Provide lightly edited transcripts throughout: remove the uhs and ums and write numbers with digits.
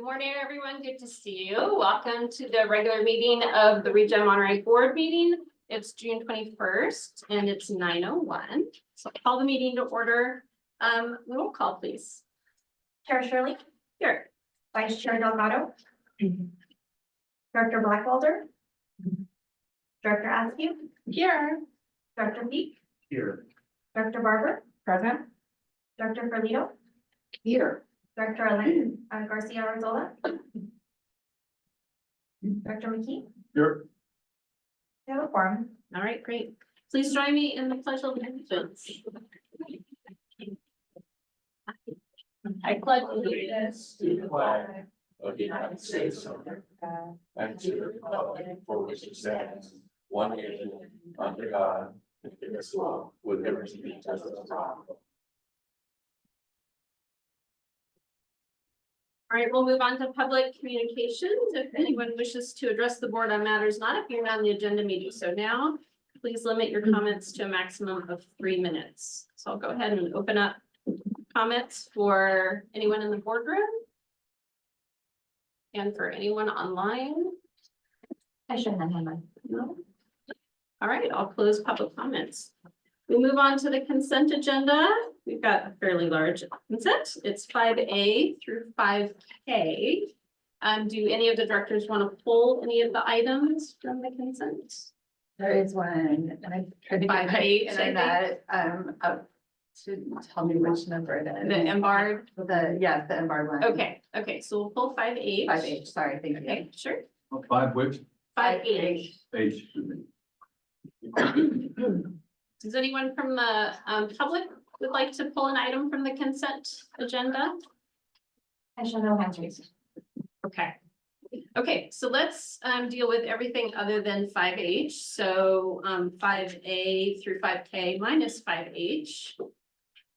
Good morning, everyone. Good to see you. Welcome to the regular meeting of the ReGen Monterey Board meeting. It's June 21st and it's 9:01. So I'll call the meeting to order. Roll call, please. Chair Shirley, Here. Vice Chair Delgado, Director Blackwelder, Director Askew, Here. Director Peak, Here. Director Barber, Present. Director Ferlito, Here. Director Alain Garcia Arzola, Director McKee. Here. We have a quorum. All right, great. Please join me in the pledge of allegiance. I pledge allegiance To the flag of the United States of America and to the republic for which it stands, one nation, under God, indivisible, with liberty and justice for all. All right, we'll move on to public communications. If anyone wishes to address the board on matters not appearing on the agenda, may do so now. Please limit your comments to a maximum of 3 minutes. So I'll go ahead and open up comments for anyone in the boardroom and for anyone online. I shouldn't have one. No. All right, I'll close public comments. We move on to the consent agenda. We've got a fairly large consent. It's 5A through 5K. Do any of the directors want to pull any of the items from the consent? There is one, and I tried to get 5H, my I internet, up to tell me which number it is. The embarred? Yes, the embarred one. Okay, so we'll pull 5H. 5H, sorry, thank you. Okay, sure. Five which? 5H. H. Does anyone from the public would like to pull an item from the consent agenda? I shall no hands raised. Okay, so let's deal with everything other than 5H. So 5A through 5K minus 5H.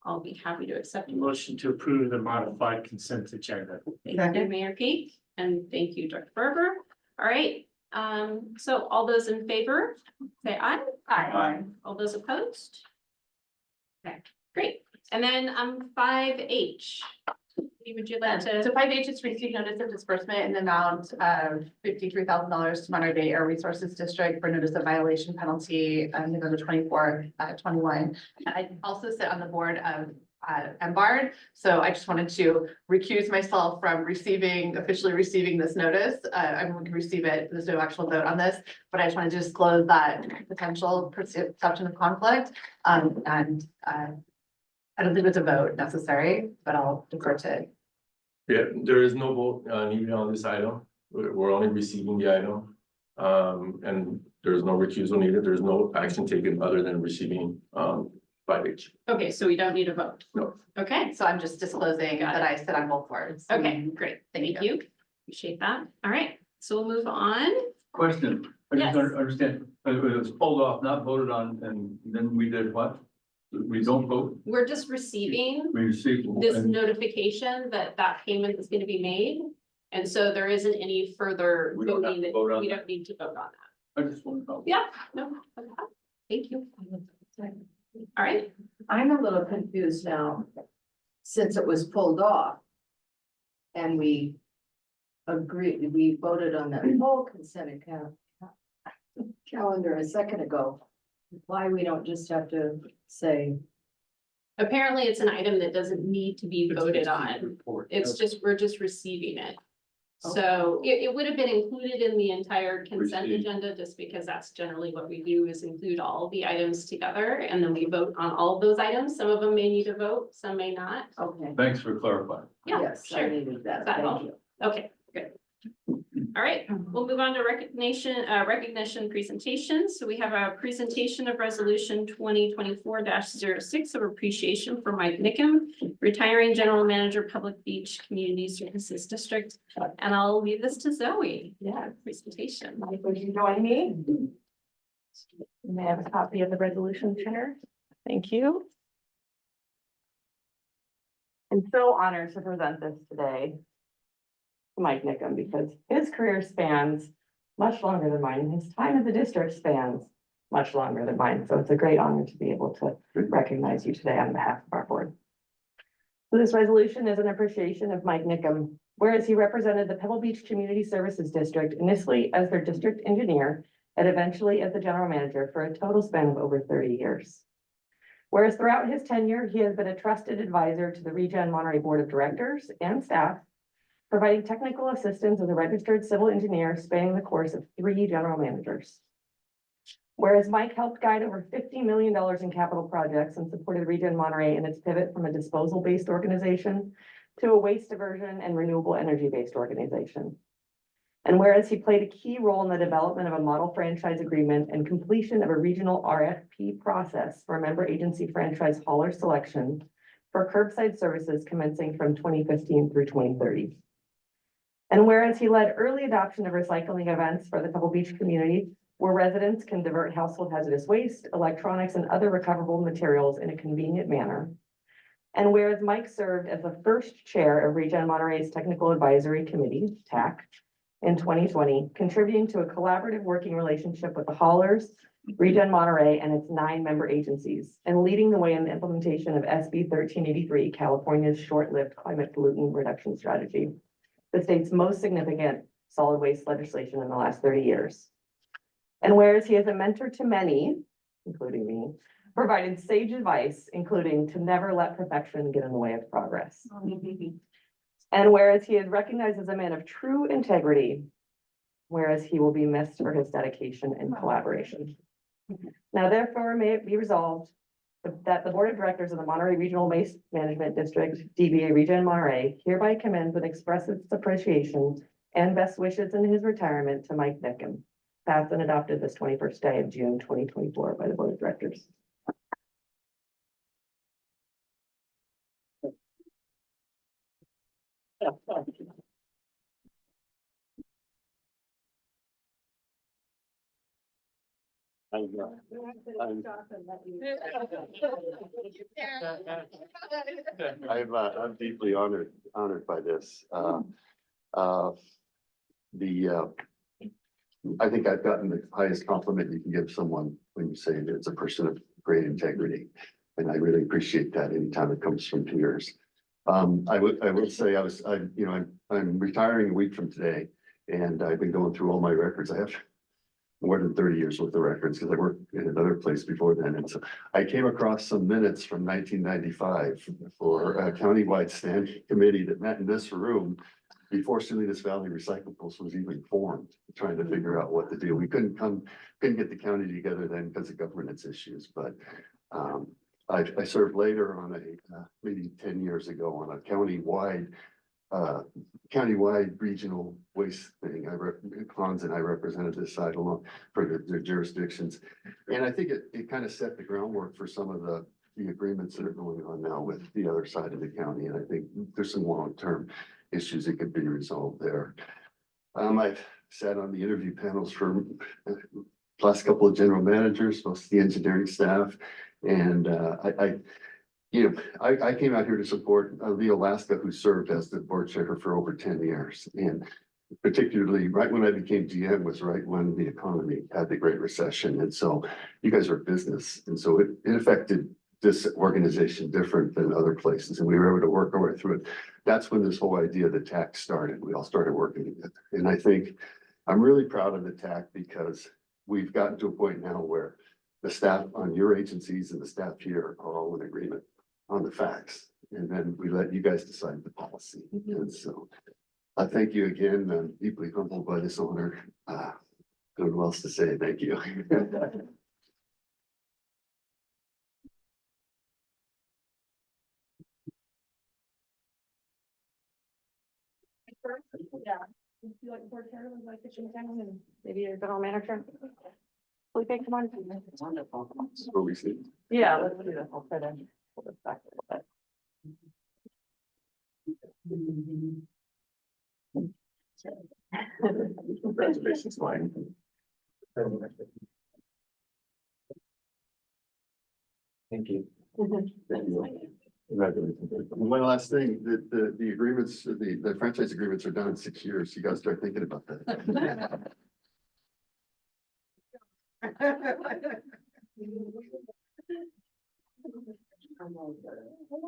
I'll be happy to accept a motion. Motion to approve the modified consent agenda. Thank you, Mayor Peak, and thank you, Dr. Berber. All right, so all those in favor, say aye. Aye. All those opposed? Okay, great. And then 5H. Would you like to? So 5H is receive notice of disbursement in the amount of $53,000 to Monterey Bay Air Resources District for notice of violation penalty November 24th, 21. I also sit on the board of embarred, so I just wanted to recuse myself from officially receiving this notice. Everyone can receive it. There's no actual vote on this, but I just wanted to disclose that potential perception of conflict. And I don't think it's a vote necessary, but I'll defer to it. Yeah, there is no vote needed on this item. We're only receiving the item. And there's no recusal needed. There's no action taken other than receiving 5H. Okay, so we don't need a vote. No. Okay, So I'm just disclosing Got that I sit on both boards. okay, great. Thank you. Appreciate that. All right, so we'll move on. Question, I Yes. just don't understand, it was pulled off, not voted on, and then we did what? We don't vote, We're just receiving we received. this and notification that payment is going to be made. And so there isn't any further We don't have voting to that vote on we that. don't need to vote on that. I just want to know. Yeah, no, okay. Thank you. All right, I'm a little confused now, since it was pulled off. And we agreed, we voted on that whole consent account calendar a second ago. Why we don't just have to say, apparently it's an item that doesn't need to be voted on. Report. It's just, we're just receiving it. So it would have been included in the entire consent Received. agenda, just because that's generally what we do is include all the items together and then we vote on all of those items. Some of them may need a vote, some may not. okay, Thanks for clarifying. Yeah, yes, I sure. needed that, That thank help? you. Okay, good. All right, we'll move on to recognition presentations. So we have a presentation of resolution 2024-06 of appreciation for Mike Nickum, retiring general manager, Public Beach Community Services District. And I'll leave this to Zoe. Yeah, presentation. Would you join me? You may have a copy of the resolution here. Thank you. I'm so honored to present this today to Mike Nickum because his career spans much longer than mine. And his time at the district spans much longer than mine. So it's a great honor to be able to recognize you today on behalf of our board. So this resolution is an appreciation of Mike Nickum Whereas he represented the Pebble Beach Community Services District initially as their district engineer and eventually as the general manager for a total span of over 30 years. Whereas throughout his tenure, he has been a trusted advisor to the ReGen Monterey Board of Directors and staff, providing technical assistance as a registered civil engineer spanning the course of 3 general managers. Whereas Mike helped guide over $50 million in capital projects and supported ReGen Monterey in its pivot from a disposal-based organization to a waste diversion and renewable energy-based organization. And whereas he played a key role in the development of a model franchise agreement and completion of a regional RFP process for member agency franchise hauler selection for curbside services commencing from 2015 through 2030. And whereas he led early adoption of recycling events for the Pebble Beach community, where residents can divert household hazardous waste, electronics, and other recoverable materials in a convenient manner. And whereas Mike served as the first chair of ReGen Monterey's Technical Advisory Committee, TAC, in 2020, contributing to a collaborative working relationship with the haulers, ReGen Monterey, and its 9 member agencies, and leading the way in the implementation of SB 1383, California's short-lived climate pollutant reduction strategy, the state's most significant solid waste legislation in the last 30 years. And whereas he is a mentor to many, including me, provided sage advice, including to never let perfection get in the way of progress. And whereas he is recognized as a man of true integrity, whereas he will be missed for his dedication and collaboration. Now therefore may it be resolved that the Board of Directors of the Monterey Regional Waste Management District, DBA ReGen Monterey, hereby commends and expresses its appreciation and best wishes in his retirement to Mike Nickum, passed and adopted this 21st day of June 2024 by the Board of Directors. I'm deeply honored by this. I think I've gotten the highest compliment you can give someone when you say that it's a person of great integrity. And I really appreciate that anytime it comes from peers. I will say I'm retiring a week from today, and I've been going through all my records. I have more than 30 years worth of records because I worked in another place before then. And so I came across some minutes from 1995 for a countywide standing committee that met in this room before Salinas Valley Recyclables was even formed, trying to figure out what to do. We couldn't get the county together then because of governance issues, but I served later on maybe 10 years ago on a countywide regional waste thing. Hans and I represented this side along for the jurisdictions. And I think it kind of set the groundwork for some of the agreements that are going on now with the other side of the county. And I think there's some long-term issues that could be resolved there. I've sat on the interview panels for the last couple of general managers, most of the engineering staff. And I came out here to support Leo Laska, who served as the board chair for over 10 years. And particularly right when I became GM was right when the economy had the Great Recession. And so you guys are business. And so it affected this organization different than other places. And we were able to work our way through it. That's when this whole idea of the TAC started. We all started working together. And I think I'm really proud of the TAC because we've gotten to a point now where the staff on your agencies and the staff here are all in agreement on the facts. And then we let you guys decide the policy. And so I thank you again. I'm deeply humbled by this honor. Don't know what else to say. Thank you. Yeah. Would you like board chair, would like to change that and maybe your general manager? Felipe, come on. Wonderful. Where we see. Yeah, let's do this. I'll try to pull this back a little bit. Congratulations, Mike. Thank you. Congratulations. One last thing, the agreements, the franchise agreements are done in 6 years. You gotta start thinking about that.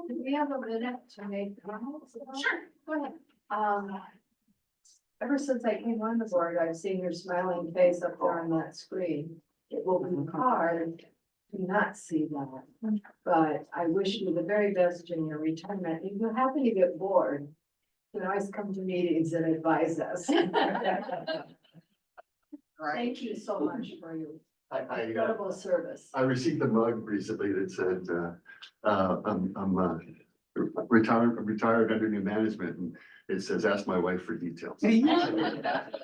Do we have a minute to make comments? Sure, go ahead. Ever since I came on the board, I've seen your smiling face up there on that screen. It will be hard to not see that. But I wish you the very best in your retirement. If you happen to get bored, you can always come to meetings and advise us. Thank you so much for your incredible service. I received a mug recently that said, I'm retired under new management, and it says, ask my wife for details. Anyone else?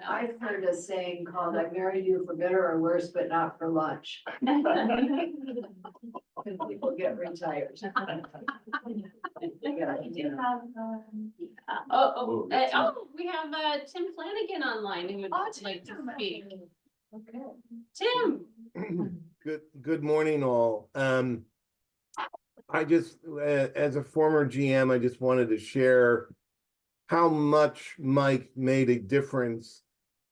I've heard a saying called, I married you for better or worse, but not for lunch. When people get retired. We have Tim Flanagan online who would like to speak. Okay. Tim, Good morning, all. I just, as a former GM, I just wanted to share how much Mike made a difference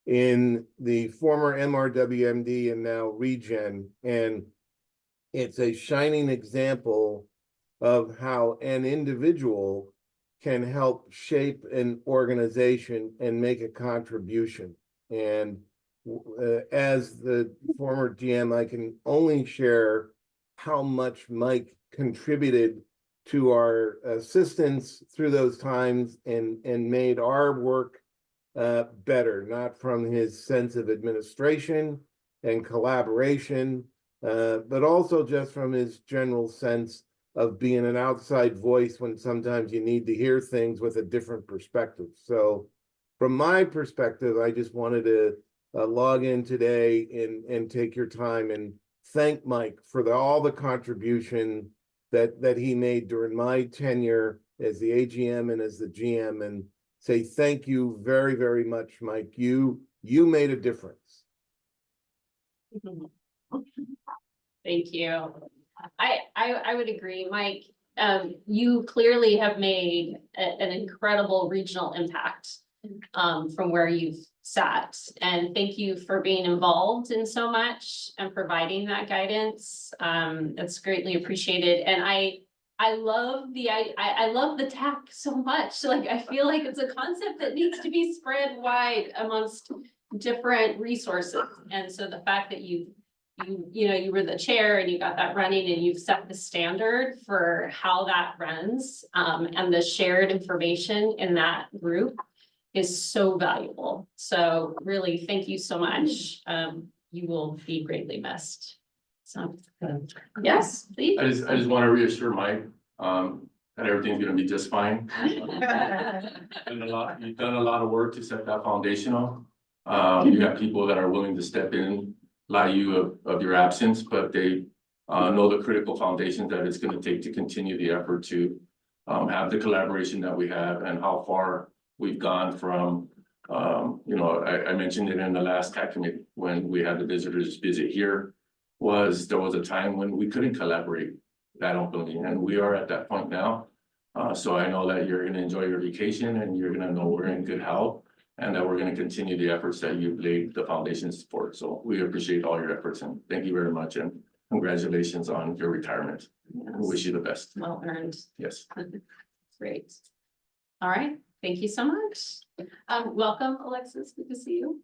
in the former MRWMD and now ReGen. And it's a shining example of how an individual can help shape an organization and make a contribution. And as the former GM, I can only share how much Mike contributed to our assistance through those times and made our work better, not from his sense of administration and collaboration, but also just from his general sense of being an outside voice when sometimes you need to hear things with a different perspective. So from my perspective, I just wanted to log in today and take your time and thank Mike for all the contribution that he made during my tenure as the AGM and as the GM, and say thank you very, very much, Mike. You made a difference. thank you. I would agree, Mike. You clearly have made an incredible regional impact from where you've sat. And thank you for being involved in so much and providing that guidance. It's greatly appreciated. And I love the tech so much. Like, I feel like it's a concept that needs to be spread wide amongst different resources. And so the fact that you were the chair and you got that running and you've set the standard for how that runs, and the shared information in that group is so valuable. So really, thank you so much. You will be greatly missed. So, yes, please. I just want to reassure Mike, that everything's gonna be just fine. You've done a lot of work to set that foundational. You have people that are willing to step in, lie you of your absence, but they know the critical foundations that it's gonna take to continue the effort to have the collaboration that we have and how far we've gone from, I mentioned it in the last TAC committee when we had the visitors visit here, there was a time when we couldn't collaborate that openly, and we are at that point now. So I know that you're gonna enjoy your vacation and you're gonna know we're in good health and that we're gonna continue the efforts that you've laid the foundations for. So we appreciate all your efforts and thank you very much and congratulations on your retirement. Yes. We wish you the best. Well earned. Yes. Great. All right. Thank you so much. Welcome, Alexis. Good to see you.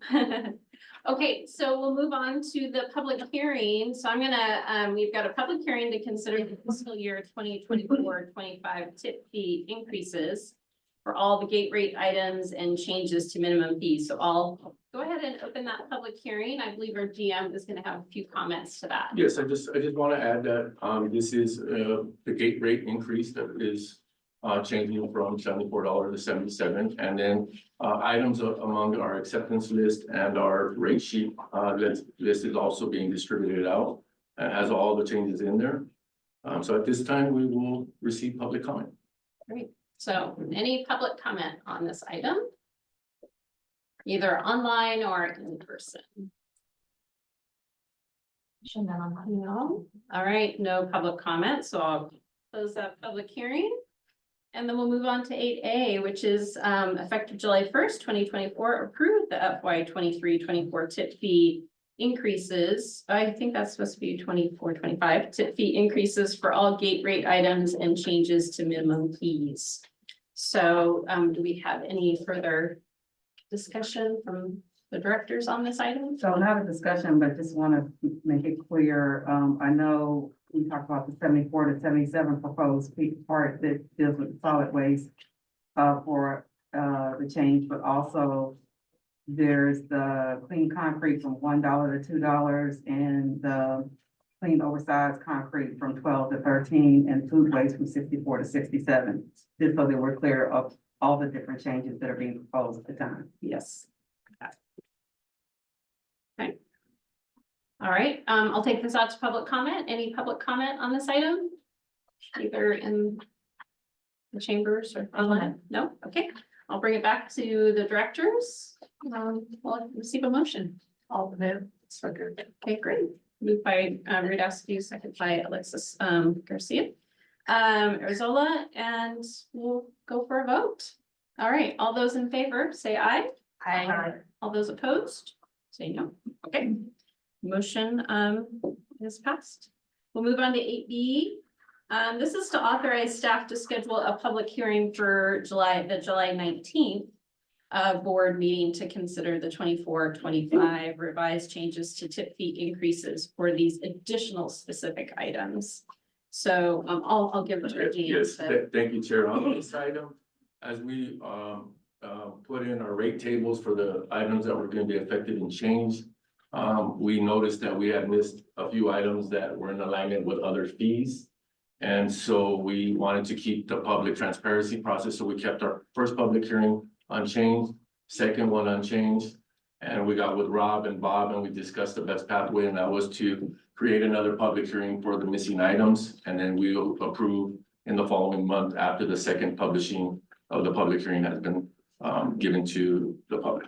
Okay, so we'll move on to the public hearing. So I'm gonna, we've got a public hearing to consider the fiscal year 2024-25 tip fee increases for all the gate rate items and changes to minimum fees. So I'll go ahead and open that public hearing. I believe our GM is gonna have a few comments to that. Yes, I just want to add that this is the gate rate increase that is changing from $74 to $77, and then items among our acceptance list and our rate sheet list is also being distributed out and has all the changes in there. So at this time, we will receive public comment. Great. So any public comment on this item? Either online or in person? No. All right, no public comment, so I'll close that public hearing. And then we'll move on to 8A, which is effective July 1st, 2024, approve the FY 23-24 tip fee increases, I think that's supposed to be 24, 25 tip fee increases for all gate rate items and changes to minimum fees. So, do we have any further discussion from the directors on this item? So not a discussion, but just want to make it clear, I know we talked about the 74 to 77 proposed part that deals with solid waste. For the change, but also there's the clean concrete from $1 to $2 and the clean oversized concrete from 12 to 13 and food waste from 64 to 67. Just so that we're clear of all the different changes that are being proposed at the time. Yes. Okay. All right, I'll take this out to public comment. Any public comment on this item? Either in the chambers or online? No? Okay, I'll bring it back to the directors. We'll receive a motion. All of it. Okay, great. Moved by Radowski, second by Alexis Garcia. Arizola, and we'll go for a vote. All right, all those in favor, say aye. I, All those opposed, say no. Okay. Motion is passed. We'll move on to 8B. This is to authorize staff to schedule a public hearing for July 19th. Board meeting to consider the 24-25 revised changes to tip fee increases for these additional specific items. So I'll give it to Reggie. Yes, thank you, Chair. On this item, as we put in our rate tables for the items that were going to be affected and changed, we noticed that we had missed a few items that were in alignment with other fees. And so we wanted to keep the public transparency process. So we kept our first public hearing unchanged, second one unchanged. And we got with Rob and Bob and we discussed the best pathway, and that was to create another public hearing for the missing items. And then we'll approve in the following month after the second publishing of the public hearing has been given to the public.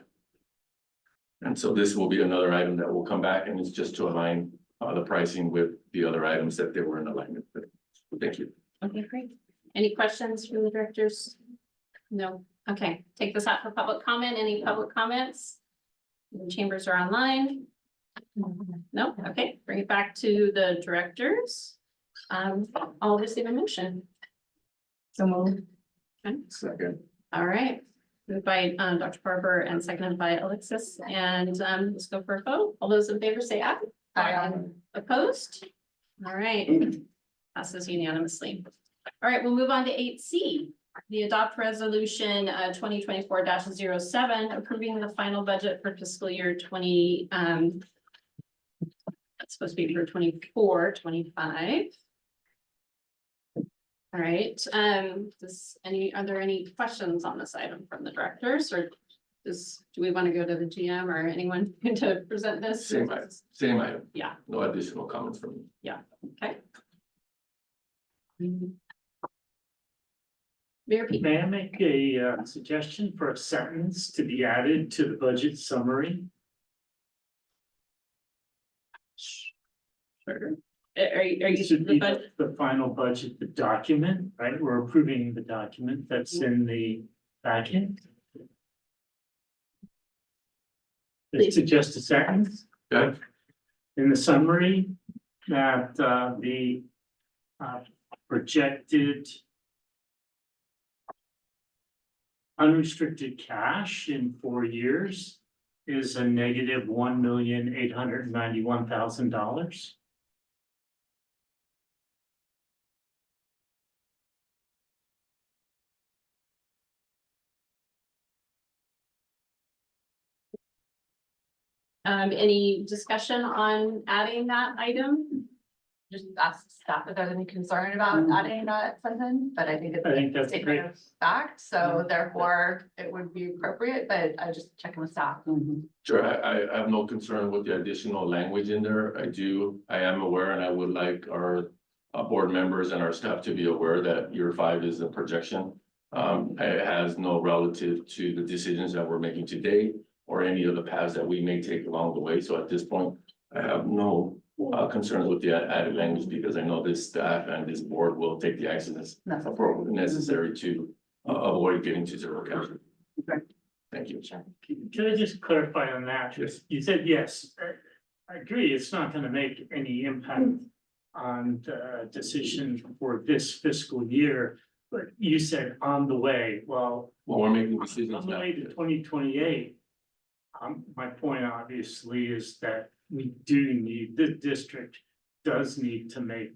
And so this will be another item that will come back, and it's just to align the pricing with the other items that they were in alignment with. Thank you. Okay, great. Any questions from the directors? No. Okay, take this out for public comment. Any public comments? The chambers are online. No, okay, bring it back to the directors. I'll receive a motion. So moved. Okay. Second. All right, moved by Dr. Barber and seconded by Alexis, and let's go for a vote. All those in favor say aye. Aye. Opposed? All right, passes unanimously. All right, we'll move on to 8C. The adopt resolution 2024-07, approving the final budget for fiscal year 20. That's supposed to be for 24-25. All right, are there any questions on this item from the directors, or do we want to go to the GM or anyone to present this? Same item. Yeah. No additional comments from me. Okay. Mayor Pete. May I make a suggestion for a sentence to be added to the budget summary? Sure. Are you It should be the budget? the final budget, the document, right? We're approving the document that's in the packet. Please. Suggest a sentence Okay, in the summary that the projected unrestricted cash in 4 years is a negative $1,891,000. Any discussion on adding that item? just ask staff if there's any concern about adding that sentence, but I think it's I think a that's statement great. of fact, so therefore it would be appropriate, but I just checking with staff. sure. I have no concern with the additional language in there. I am aware, and I would like our board members and our staff to be aware that year 5 is a projection. It has no relative to the decisions that we're making today or any of the paths that we may take along the way. So at this point, I have no concerns with the added language, because I know this staff and this board will take the actions appropriate necessary to avoid getting to zero cash. Okay. Thank you. Can I just clarify on that? Yes. You said yes. I agree, it's not gonna make any impact on the decision for this fiscal year. But you said on the way, well, Well, we're making decisions on the now. way to 2028. My point obviously is that we do need, the district does need to make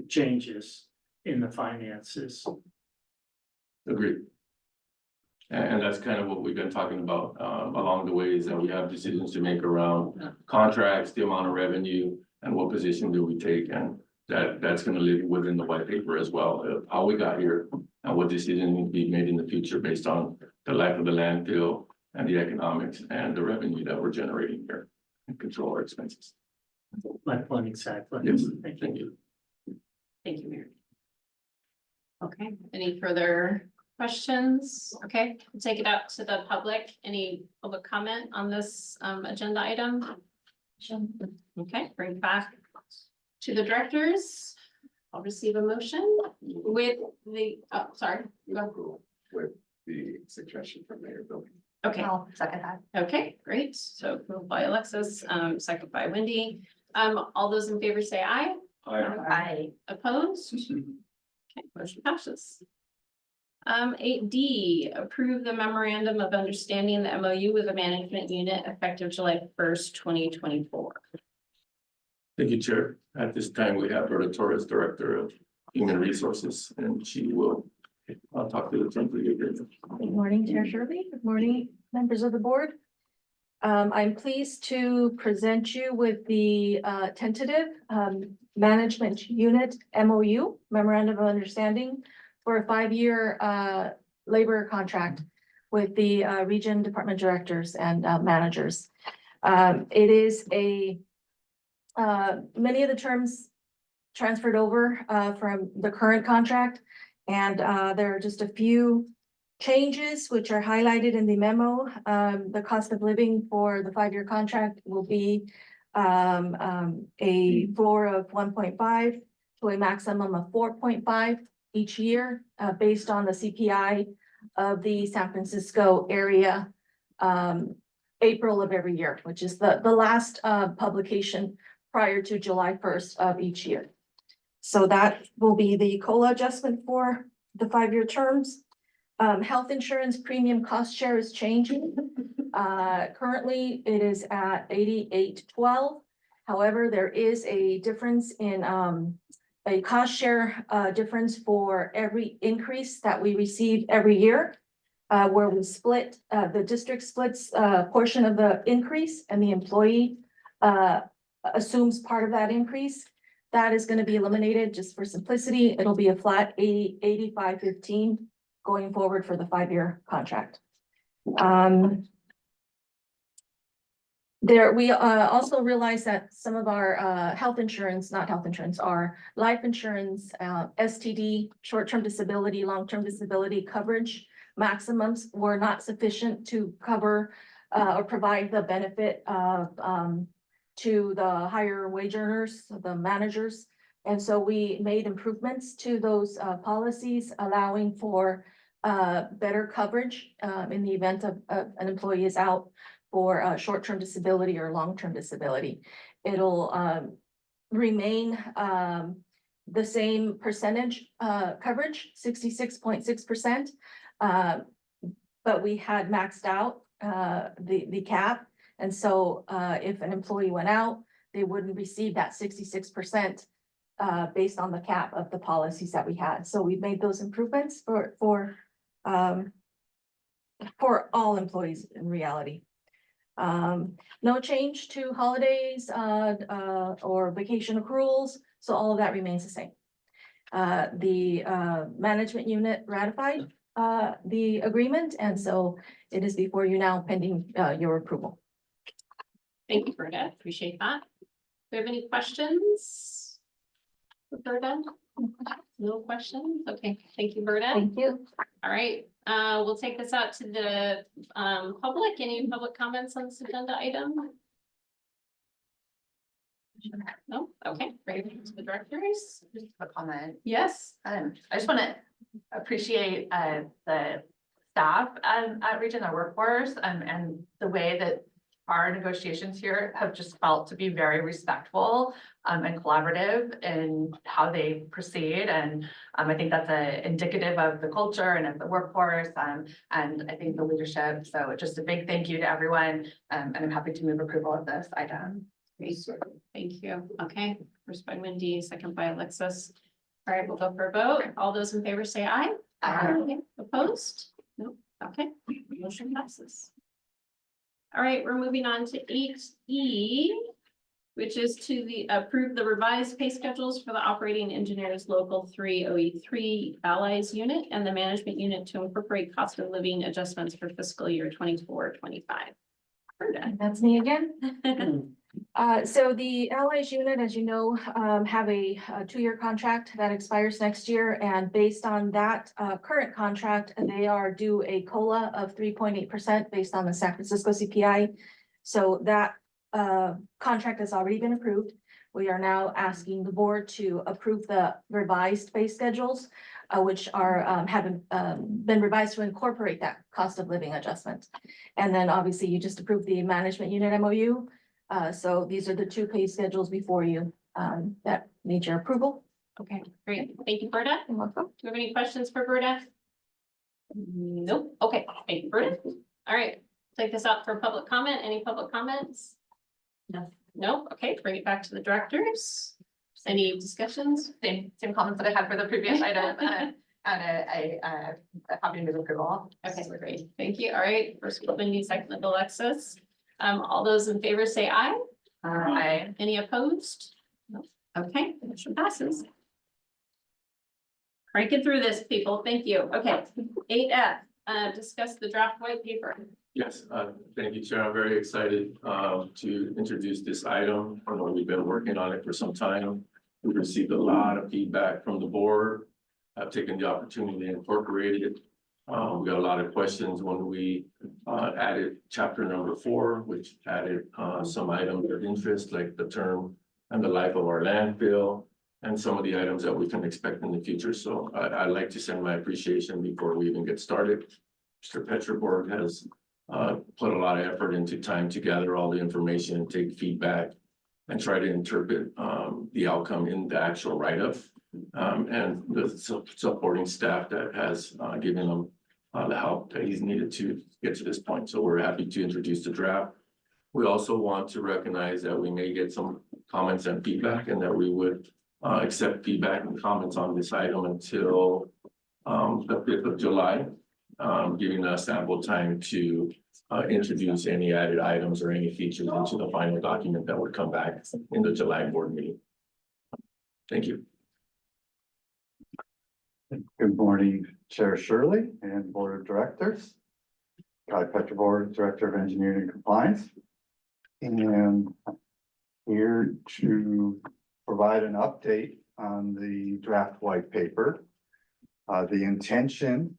changes in the finances. Agreed. And that's kind of what we've been talking about, along the ways that we have decisions to make around contracts, the amount of revenue, and what position do we take, and that's gonna live within the white paper as well, of how we got here, and what decisions need to be made in the future based on the life of the landfill, and the economics, and the revenue that we're generating here, and control our expenses. My point exactly. Yes, Thank you. thank you. Thank you, Mary. Okay, any further questions? Okay, we'll take it out to the public. Any public comment on this agenda item? Okay, bring it back to the directors. I'll receive a motion with the, oh, sorry. Go. With the suggestion from Mayor Billy. Okay, I'll second that. okay, great. So moved by Alexis, second by Wendy. All those in favor say aye. Aye. Opposed? Okay, motion passes. 8D, approve the memorandum of understanding, the MOU with the management unit effective July 1st, 2024. Thank you, Chair. At this time, we have Berta Torres, Director of Human Resources, and she will talk to the terms of the agreement. Good morning, Chair Shirley. Good morning, members of the board. I'm pleased to present you with the tentative management unit MOU, Memorandum of Understanding, for a 5-year labor contract with the ReGen department directors and managers. It is many of the terms transferred over from the current contract, and there are just a few changes which are highlighted in the memo. The cost of living for the 5-year contract will be a floor of 1.5 to a maximum of 4.5 each year, based on the CPI of the San Francisco area, April of every year, which is the last publication prior to July 1st of each year. So that will be the COLA adjustment for the 5-year terms. Health insurance premium cost share is changing. Currently, it is at 88.12. However, there is a difference in a cost share difference for every increase that we receive every year, where we split, the district splits a portion of the increase and the employee assumes part of that increase. That is going to be eliminated just for simplicity. It'll be a flat 85.15 going forward for the 5-year contract. We also realize that some of our health insurance, not health insurance, our life insurance, STD, short-term disability, long-term disability coverage maximums were not sufficient to cover or provide the benefit of to the higher wage earners, the managers. And so we made improvements to those policies, allowing for better coverage in the event of an employee is out for short-term disability or long-term disability. It'll remain the same percentage coverage, 66.6%. But we had maxed out the cap. And so if an employee went out, they wouldn't receive that 66% based on the cap of the policies that we had. So we've made those improvements for all employees in reality. No change to holidays or vacation accruals. So all of that remains the same. The management unit ratified the agreement, and so it is before you now pending your approval. Thank you, Berta. Appreciate that. Do we have any questions? For Berta? No questions? Okay, thank you, Berta. Thank you. All right, we'll take this out to the public. Any public comments on this agenda item? No? Okay, great. To the directors. Just a comment. Yes. I just want to appreciate the staff at ReGen, our workforce, and the way that our negotiations here have just felt to be very respectful and collaborative in how they proceed. And I think that's indicative of the culture and of the workforce and I think the leadership. So just a big thank you to everyone. And I'm happy to move approval of this item. Great. Thank you. Okay, first by Wendy, second by Alexis. All right, we'll go for a vote. All those in favor say aye. Aye. Opposed? No. Okay, motion passes. All right, we're moving on to 8E, which is to approve the revised pay schedules for the operating engineers local 3 allies unit and the management unit to incorporate cost of living adjustments for fiscal year 24-25. That's me again. So the Allies unit, as you know, have a 2-year contract that expires next year. And based on that current contract, they are due a COLA of 3.8% based on the San Francisco CPI. So that contract has already been approved. We are now asking the board to approve the revised pay schedules, which are haven't been revised to incorporate that cost of living adjustment. And then obviously you just approved the management unit MOU. So these are the 2 pay schedules before you that need your approval. Okay, great. Thank you, Berta. You're welcome. Do you have any questions for Berta? Nope. Okay, thank you, Berta. All right, take this out for public comment. Any public comments? No. Nope. Okay, bring it back to the directors. Any discussions? Same comments that I had for the previous item. And I happy to move approval. Okay, great. Thank you. All right, first Wendy, second Alexis. All those in favor say aye. Aye. Any opposed? No. Okay, motion passes. Cranking through this, people. Thank you. Okay, 8F, discuss the draft white paper. Yes, thank you, Chair. I'm very excited to introduce this item. I know we've been working on it for some time. We've received a lot of feedback from the board. I've taken the opportunity to incorporate it. We got a lot of questions when we added chapter number 4, which added some items of interest like the term and the life of our landfill and some of the items that we can expect in the future. So I'd like to send my appreciation before we even get started. Mr. Petroborg has put a lot of effort into time to gather all the information, take feedback, and try to interpret the outcome in the actual write-up. And the supporting staff that has given them the help that he's needed to get to this point. So we're happy to introduce the draft. We also want to recognize that we may get some comments and feedback and that we would accept feedback and comments on this item until the 5th of July, giving us ample time to introduce any added items or any features into the final document that would come back in the July board meeting. Thank you. Good morning, Chair Shirley and Board of Directors. Guy Petroborg, Director of Engineering and Compliance. And here to provide an update on the draft white paper. The intention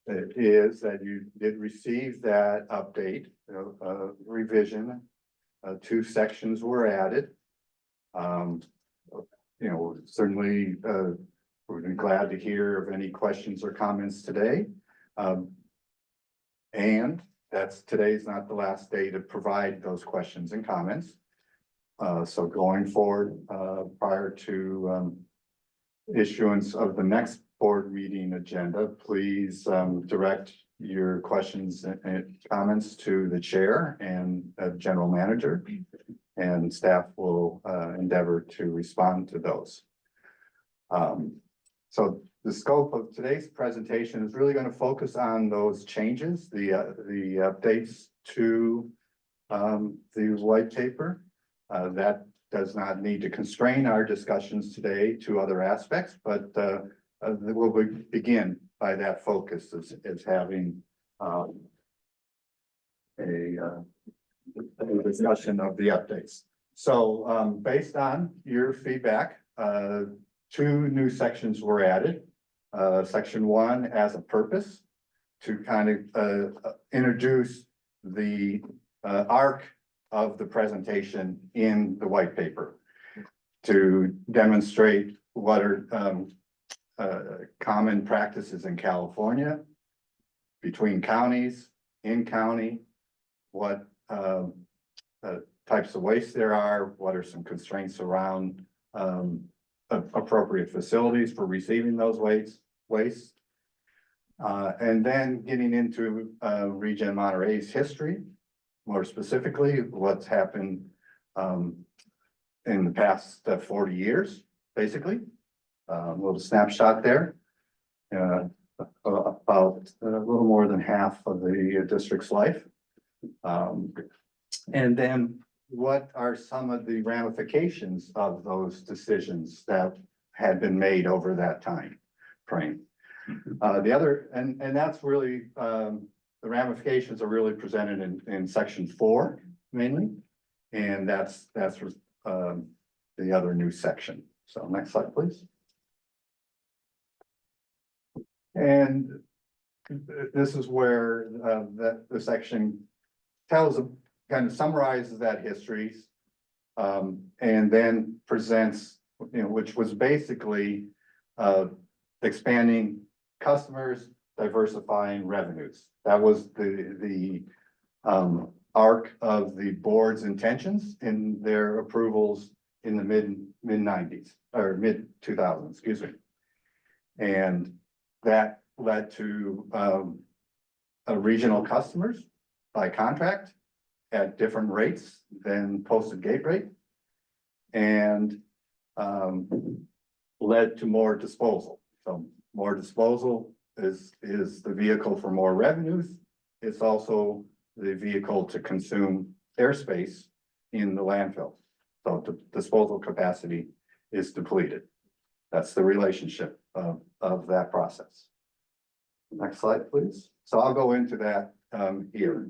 is that you did receive that update, revision. 2 sections were added. Certainly we'd be glad to hear of any questions or comments today. And today's not the last day to provide those questions and comments. So going forward, prior to issuance of the next board meeting agenda, please direct your questions and comments to the chair and general manager. And staff will endeavor to respond to those. So the scope of today's presentation is really going to focus on those changes, the updates to the white paper. That does not need to constrain our discussions today to other aspects, but we'll begin by that focus as having a discussion of the updates. So based on your feedback, 2 new sections were added. Section 1 as a purpose to kind of introduce the arc of the presentation in the white paper to demonstrate what are common practices in California, between counties, in county, what types of waste there are, what are some constraints around appropriate facilities for receiving those wastes. And then getting into ReGen Monterey's history, more specifically, what's happened in the past 40 years, basically. A little snapshot there. About a little more than half of the district's life. And then what are some of the ramifications of those decisions that had been made over that time frame? The other, and that's really, the ramifications are really presented in section 4 mainly. And that's the other new section. So next slide, please. And this is where the section tells, kind of summarizes that history. And then presents, which was basically expanding customers, diversifying revenues. That was the arc of the board's intentions in their approvals in the mid-90s or mid-2000s, excuse me. And that led to regional customers by contract at different rates than posted gate rate, and led to more disposal. So more disposal is the vehicle for more revenues. It's also the vehicle to consume airspace in the landfill. So the disposal capacity is depleted. That's the relationship of that process. Next slide, please. So I'll go into that here.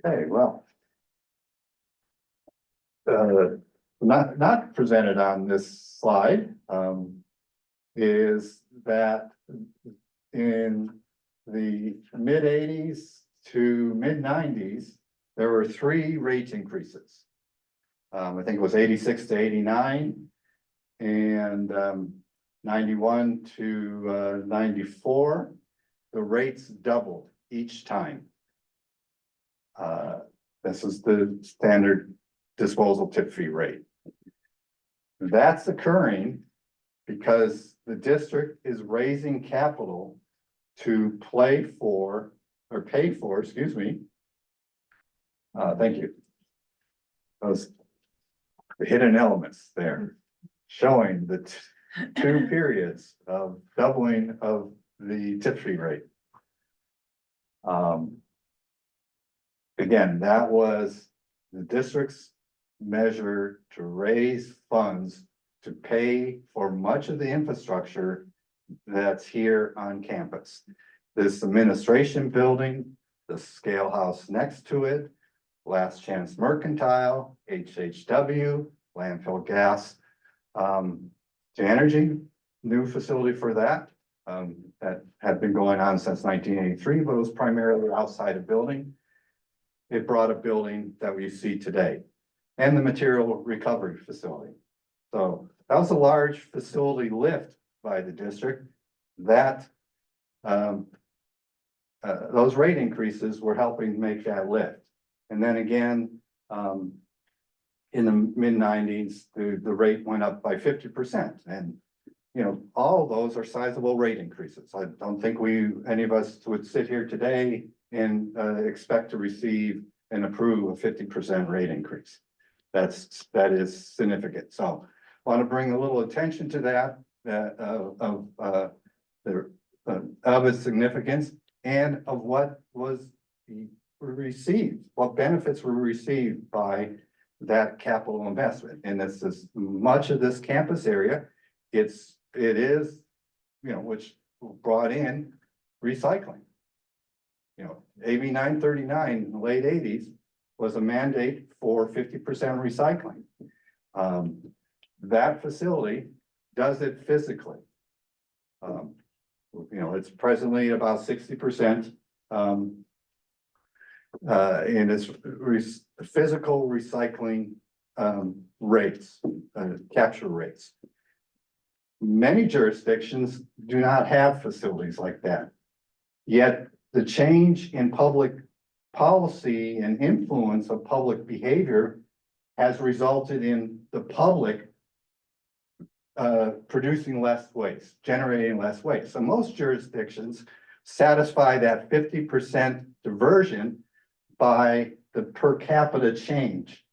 Okay, well. Not presented on this slide is that in the mid-80s to mid-90s, there were 3 rate increases. I think it was 86 to 89 and 91 to 94. The rates doubled each time. This is the standard disposal tip fee rate. That's occurring because the district is raising capital to pay for, excuse me. Thank you. Those hidden elements there, showing the 2 periods of doubling of the tip fee rate. Again, that was the district's measure to raise funds to pay for much of the infrastructure that's here on campus. This administration building, the scale house next to it, Last Chance Mercantile, HHW, landfill gas, to energy, new facility for that. That had been going on since 1983, but it was primarily outside of building. It brought a building that we see today and the material recovery facility. So that was a large facility lift by the district that those rate increases were helping make that lift. And then again, in the mid-90s, the rate went up by 50%. And all of those are sizable rate increases. I don't think any of us would sit here today and expect to receive and approve a 50% rate increase. That is significant. So I want to bring a little attention to that, of its significance and of what was received, what benefits were received by that capital investment. And this is much of this campus area. It is, which brought in recycling. AB 939 in the late 80s was a mandate for 50% recycling. That facility does it physically. It's presently about 60% in its physical recycling rates, capture rates. Many jurisdictions do not have facilities like that. Yet the change in public policy and influence of public behavior has resulted in the public producing less waste, generating less waste. So most jurisdictions satisfy that 50% diversion by the per capita change.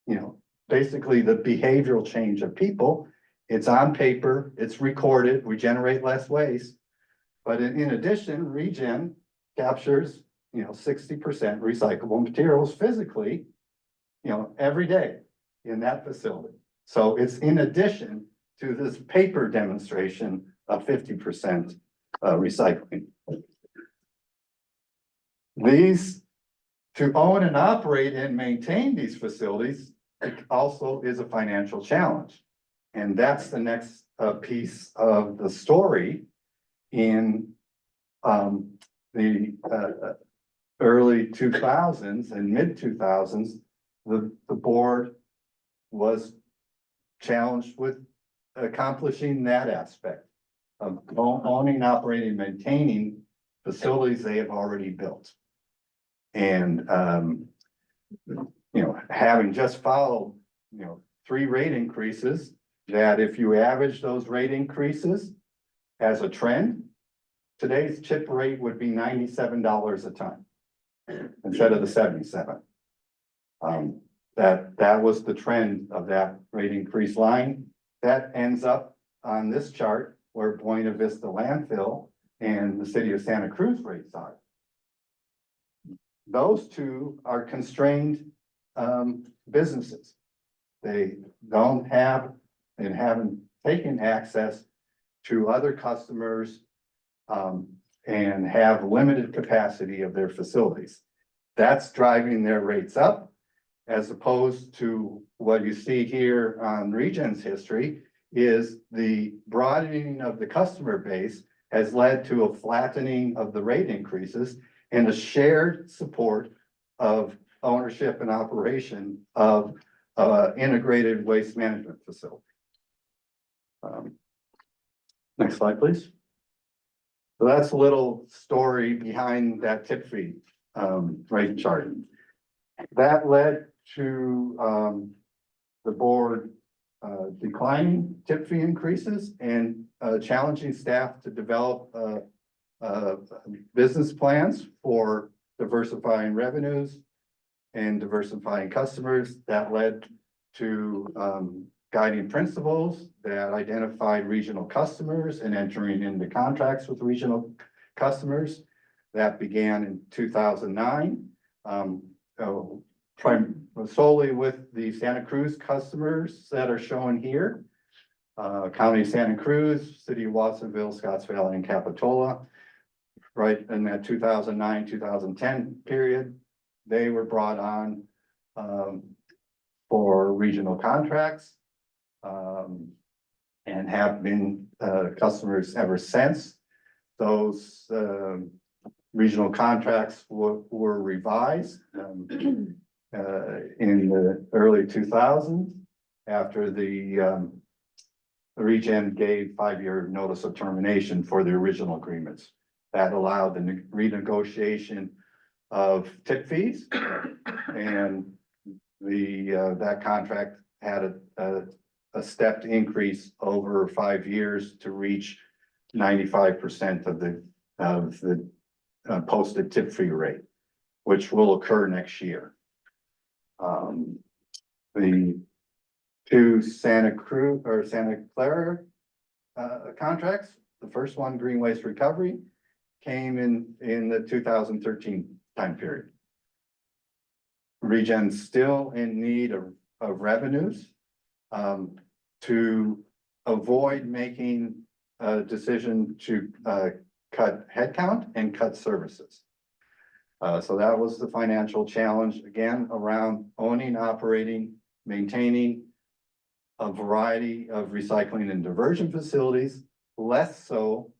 You know, basically the behavioral change of people. It's on paper, it's recorded, we generate less waste. But in addition, ReGen captures, 60% recyclable materials physically, every day in that facility. So it's in addition to this paper demonstration of 50% recycling. To own and operate and maintain these facilities also is a financial challenge. And that's the next piece of the story in the early 2000s and mid 2000s. The board was challenged with accomplishing that aspect of owning, operating, maintaining facilities they have already built. And, having just followed, 3 rate increases, that if you average those rate increases as a trend, today's chip rate would be $97 a ton instead of the 77. That was the trend of that rate increase line. That ends up on this chart where Buena Vista landfill and the city of Santa Cruz rates are. Those two are constrained businesses. They don't have and haven't taken access to other customers and have limited capacity of their facilities. That's driving their rates up, as opposed to what you see here on ReGen's history is the broadening of the customer base has led to a flattening of the rate increases and a shared support of ownership and operation of integrated waste management facility. Next slide, please. So that's a little story behind that tip fee rate chart. That led to the board declining tip fee increases and challenging staff to develop business plans for diversifying revenues and diversifying customers. That led to guiding principles that identified regional customers and entering into contracts with regional customers. That began in 2009, solely with the Santa Cruz customers that are shown here. County of Santa Cruz, City of Watsonville, Scotts Valley, and Capitola. Right in that 2009, 2010 period, they were brought on for regional contracts and have been customers ever since. Those regional contracts were revised in the early 2000s after the ReGen gave 5-year notice of termination for the original agreements. That allowed the renegotiation of tip fees, and that contract had a stepped increase over 5 years to reach 95% of the posted tip fee rate, which will occur next year. The two Santa Cruz or Santa Clara contracts, the first one, Green Waste Recovery, came in the 2013 time period. ReGen's still in need of revenues to avoid making a decision to cut headcount and cut services. So that was the financial challenge, again, around owning, operating, maintaining a variety of recycling and diversion facilities, less so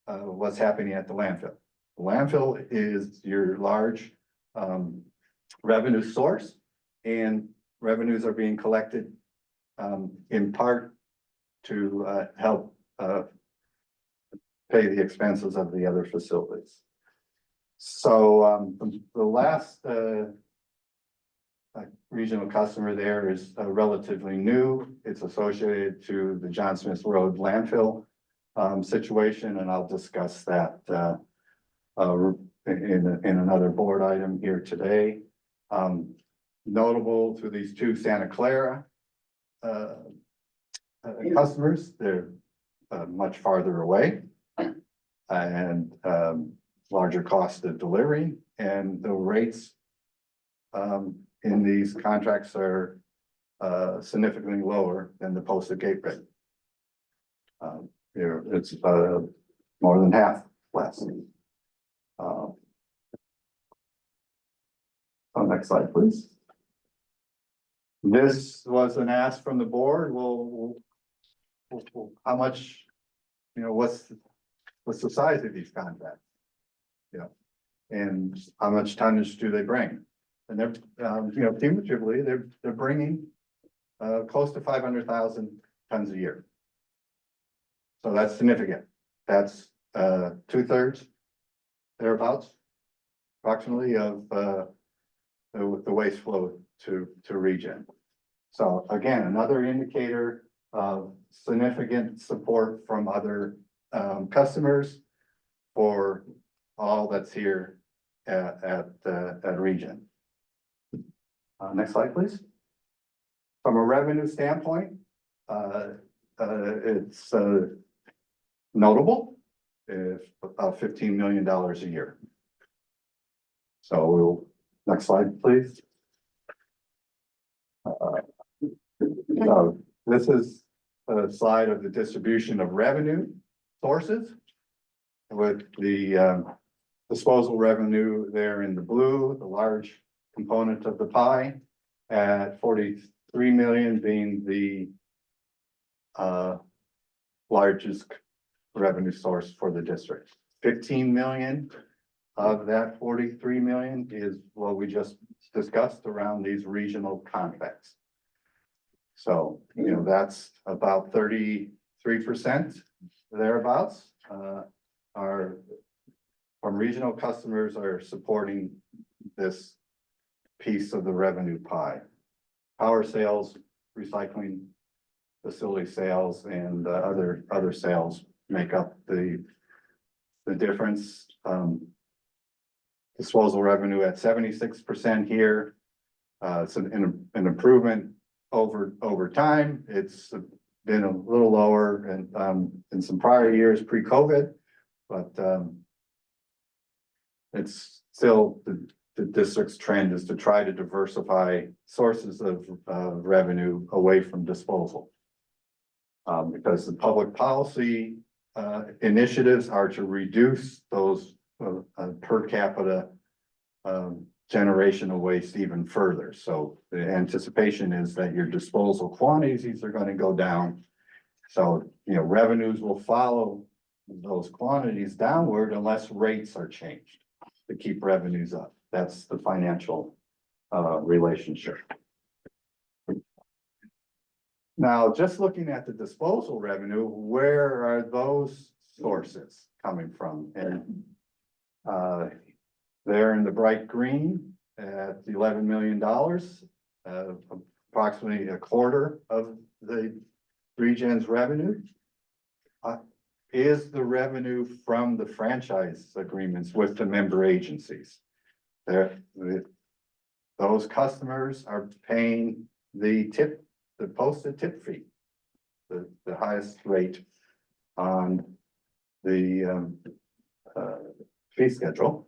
what's happening at the landfill. The landfill is your large revenue source, and revenues are being collected in part to help pay the expenses of the other facilities. So, the last, regional customer there is relatively new. It's associated to the John Smith Road landfill, situation, and I'll discuss that, in another board item here today. Notable to these two Santa Clara, customers, they're, much farther away. And, larger cost of delivery, and the rates in these contracts are significantly lower than the posted gate rate. It's more than half less. So next slide, please. This was an ask from the board. Well, how much, what's the size of these contracts? And how much tonnage do they bring? And they're, cumulatively, they're bringing close to 500,000 tons a year. So that's significant. That's 2/3 thereabouts, approximately, of the waste flow to ReGen. So again, another indicator of significant support from other customers for all that's here at ReGen. Next slide, please. From a revenue standpoint, it's notable, it's about $15 million a year. So next slide, please. So this is a slide of the distribution of revenue sources, with the disposal revenue there in the blue, the large component of the pie, at 43 million being the largest revenue source for the district. 15 million of that 43 million is what we just discussed around these regional contracts. So, that's about 33% thereabouts. Our from regional customers are supporting this piece of the revenue pie. Power sales, recycling facility sales, and other sales make up the difference. Disposal revenue at 76% here. It's an improvement over time. It's been a little lower and in some prior years pre-COVID, but it's still the district's trend is to try to diversify sources of revenue away from disposal. Because the public policy initiatives are to reduce those per capita generation of waste even further. So the anticipation is that your disposal quantities are going to go down. So, revenues will follow those quantities downward unless rates are changed to keep revenues up. That's the financial relationship. Now, just looking at the disposal revenue, where are those sources coming from? And they're in the bright green at $11 million, approximately a quarter of the ReGen's revenue. Is the revenue from the franchise agreements with the member agencies. Those customers are paying the posted tip fee, the highest rate on the fee schedule.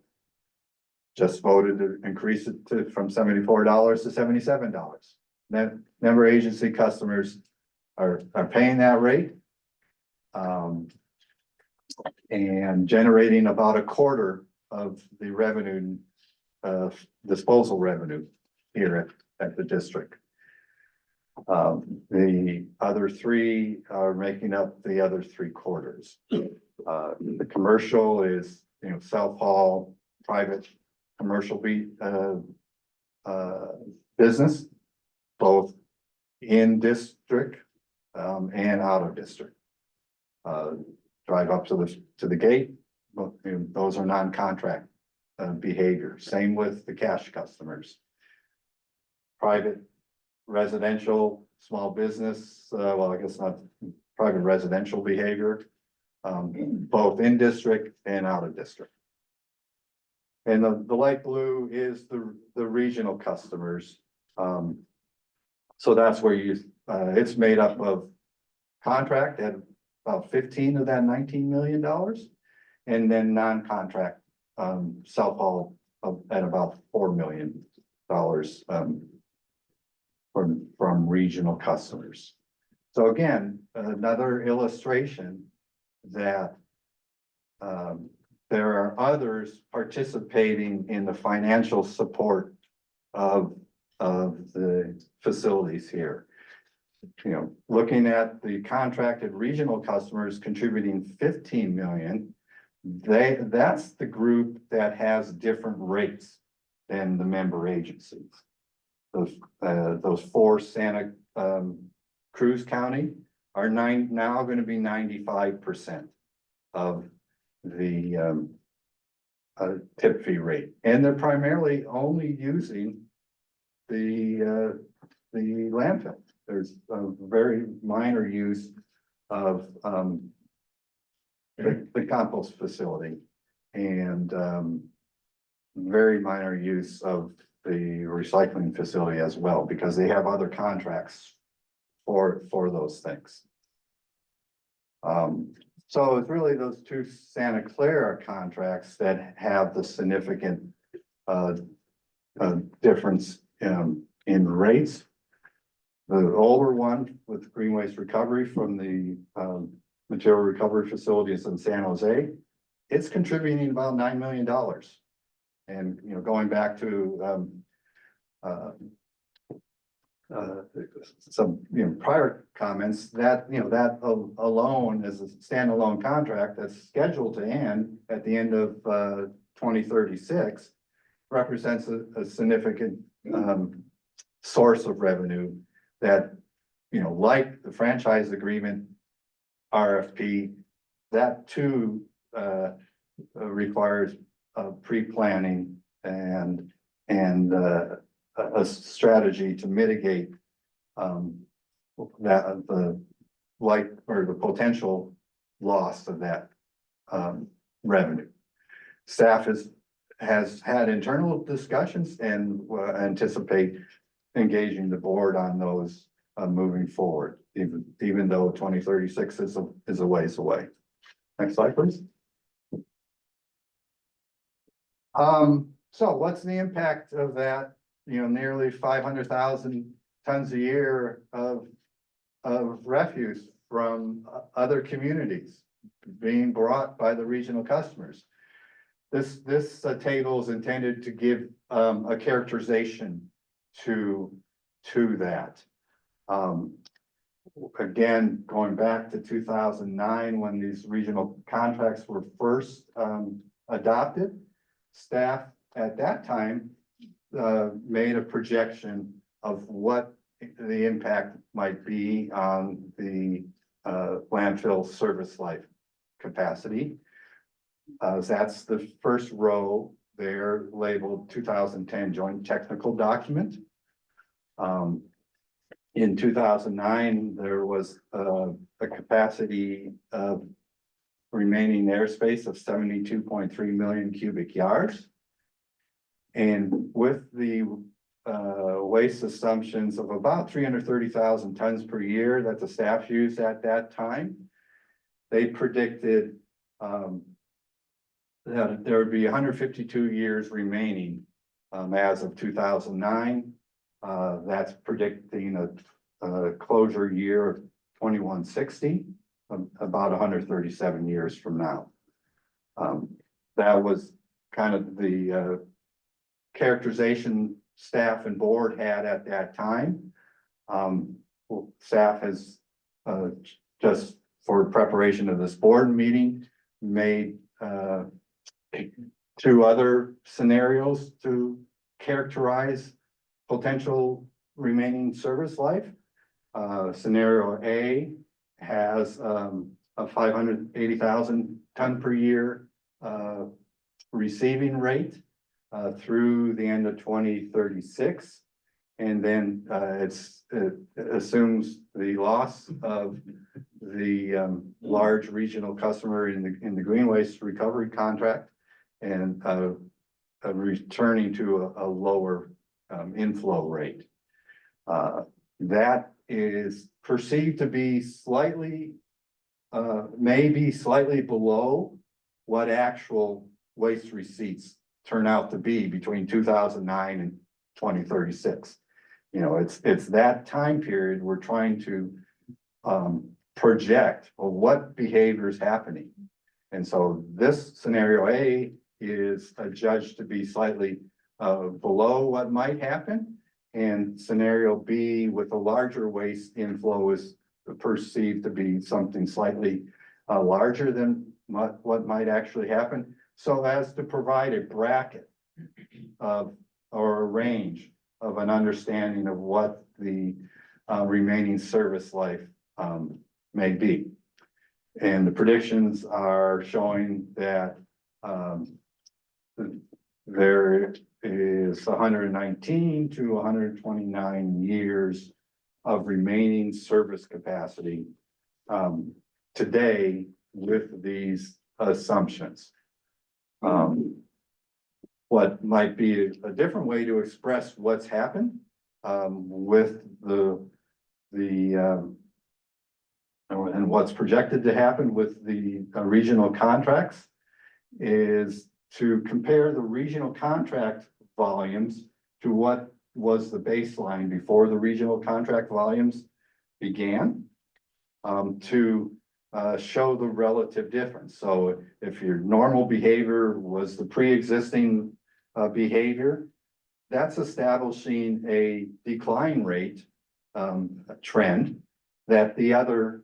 Just voted to increase it from $74 to $77. Then member agency customers are paying that rate. And generating about a quarter of the revenue, disposal revenue here at the district. The other three are making up the other 3/4. The commercial is, self-haul, private commercial business, both in district and out of district. Drive up to the gate, those are non-contract behavior. Same with the cash customers. Private residential, small business, well, I guess not private residential behavior, both in district and out of district. And the light blue is the regional customers. So that's where it's made up of contract at about 15 of that $19 million. And then non-contract, self-haul at about $4 million, from regional customers. So again, another illustration that, there are others participating in the financial support of the facilities here. You know, looking at the contracted regional customers contributing 15 million, that's the group that has different rates than the member agencies. Those four Santa Cruz County are now going to be 95% of the tip fee rate, and they're primarily only using the landfill. There's a very minor use of the compost facility, and very minor use of the recycling facility as well, because they have other contracts for those things. So it's really those two Santa Clara contracts that have the significant difference in rates. The older one with green waste recovery from the material recovery facilities in San Jose, it's contributing about $9 million. And, you know, going back to some, you know, prior comments, that, you know, that alone is a standalone contract that's scheduled to end at the end of 2036, represents a significant source of revenue that, you know, like the franchise agreement RFP, that too requires pre-planning and a strategy to mitigate that the or the potential loss of that revenue. Staff has had internal discussions and anticipate engaging the board on those moving forward, even though 2036 is a ways away. Next slide, please. So what's the impact of that? You know, nearly 500,000 tons a year of refuse from other communities being brought by the regional customers. This table is intended to give a characterization to that. Again, going back to 2009, when these regional contracts were first adopted, staff at that time made a projection of what the impact might be on the landfill service life capacity. That's the first row there, labeled 2010 joint technical document. In 2009, there was a capacity of remaining airspace of 72.3 million cubic yards. And with the waste assumptions of about 330,000 tons per year that the staff used at that time, they predicted that there would be 152 years remaining as of 2009. That's predicting a closure year of 2160, about 137 years from now. That was kind of the characterization staff and board had at that time. Staff has just for preparation of this board meeting made two other scenarios to characterize potential remaining service life. Scenario A has a 580,000 ton per year receiving rate through the end of 2036. And then it assumes the loss of the large regional customer in the green waste recovery contract and returning to a lower inflow rate. That is perceived to be slightly, maybe slightly below what actual waste receipts turn out to be between 2009 and 2036. You know, it's that time period we're trying to project what behavior is happening. And so this scenario A is adjudged to be slightly below what might happen. And scenario B with a larger waste inflow is perceived to be something slightly larger than what might actually happen. So as to provide a bracket of, or a range of an understanding of what the remaining service life may be. And the predictions are showing that there is 119 to 129 years of remaining service capacity today with these assumptions. What might be a different way to express what's happened with and what's projected to happen with the regional contracts is to compare the regional contract volumes to what was the baseline before the regional contract volumes began, to show the relative difference. So if your normal behavior was the pre-existing behavior, that's establishing a decline rate trend that the other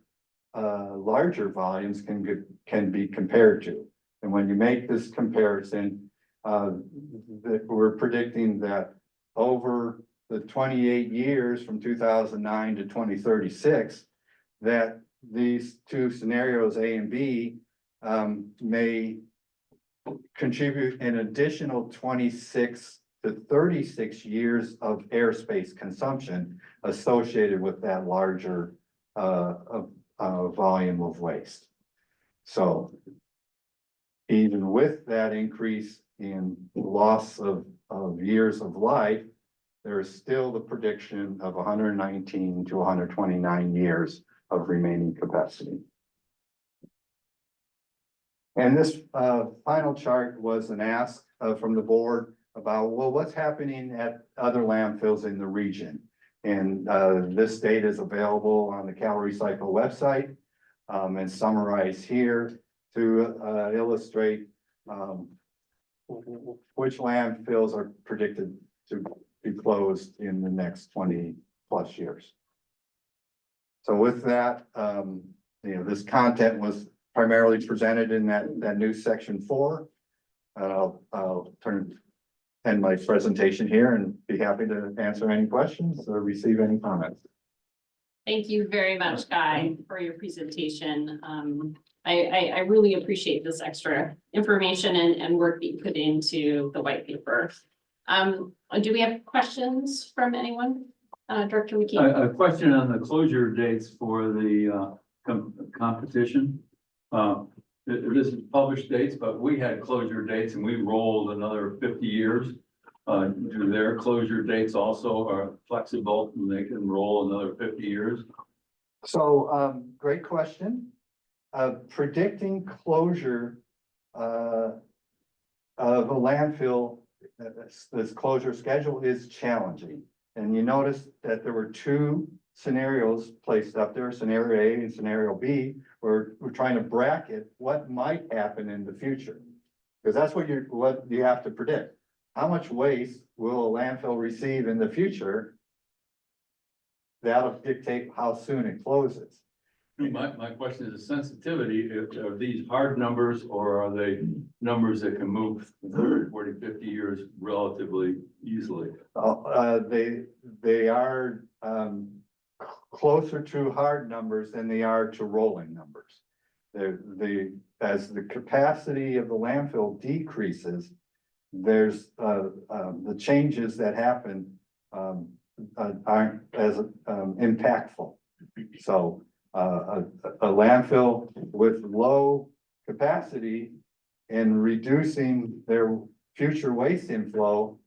larger volumes can be compared to. And when you make this comparison, that we're predicting that over the 28 years from 2009 to 2036, that these two scenarios, A and B, may contribute an additional 26 to 36 years of airspace consumption associated with that larger volume of waste. So even with that increase in loss of years of life, there is still the prediction of 119 to 129 years of remaining capacity. And this final chart was an ask from the board about, well, what's happening at other landfills in the region? And this data is available on the Cal Recycle website and summarized here to illustrate which landfills are predicted to be closed in the next 20 plus years. So with that, you know, this content was primarily presented in that new section 4. I'll end my presentation here and be happy to answer any questions or receive any comments. Thank you very much, Guy, for your presentation. I really appreciate this extra information and work that you put into the white paper. Do we have questions from anyone? Director McKee? A question on the closure dates for the competition. This is published dates, but we had closure dates and we rolled another 50 years. Do their closure dates also are flexible and they can roll another 50 years? So great question. Predicting closure of a landfill, this closure schedule is challenging. And you notice that there were 2 scenarios placed up there, scenario A and scenario B, where we're trying to bracket what might happen in the future. Because that's what you have to predict. How much waste will a landfill receive in the future? That'll dictate how soon it closes. My question is the sensitivity, are these hard numbers or are they numbers that can move 30, 40, 50 years relatively easily? They are closer to hard numbers than they are to rolling numbers. as the capacity of the landfill decreases, there's, the changes that happen, aren't as, impactful. So, a landfill with low capacity and reducing their future waste inflow,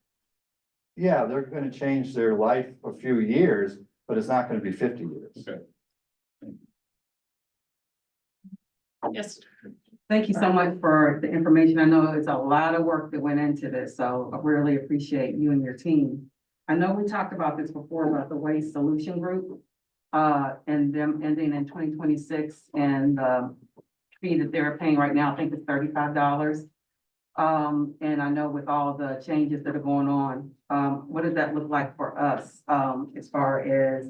yeah, they're gonna change their life a few years, but it's not gonna be 50 years. Okay. Yes, Thank you so much for the information. I know it's a lot of work that went into this, so I really appreciate you and your team. I know we talked about this before about the Waste Solution Group, and them ending in 2026, and the fee that they're paying right now, I think it's $35. And I know with all the changes that are going on, what does that look like for us, as far as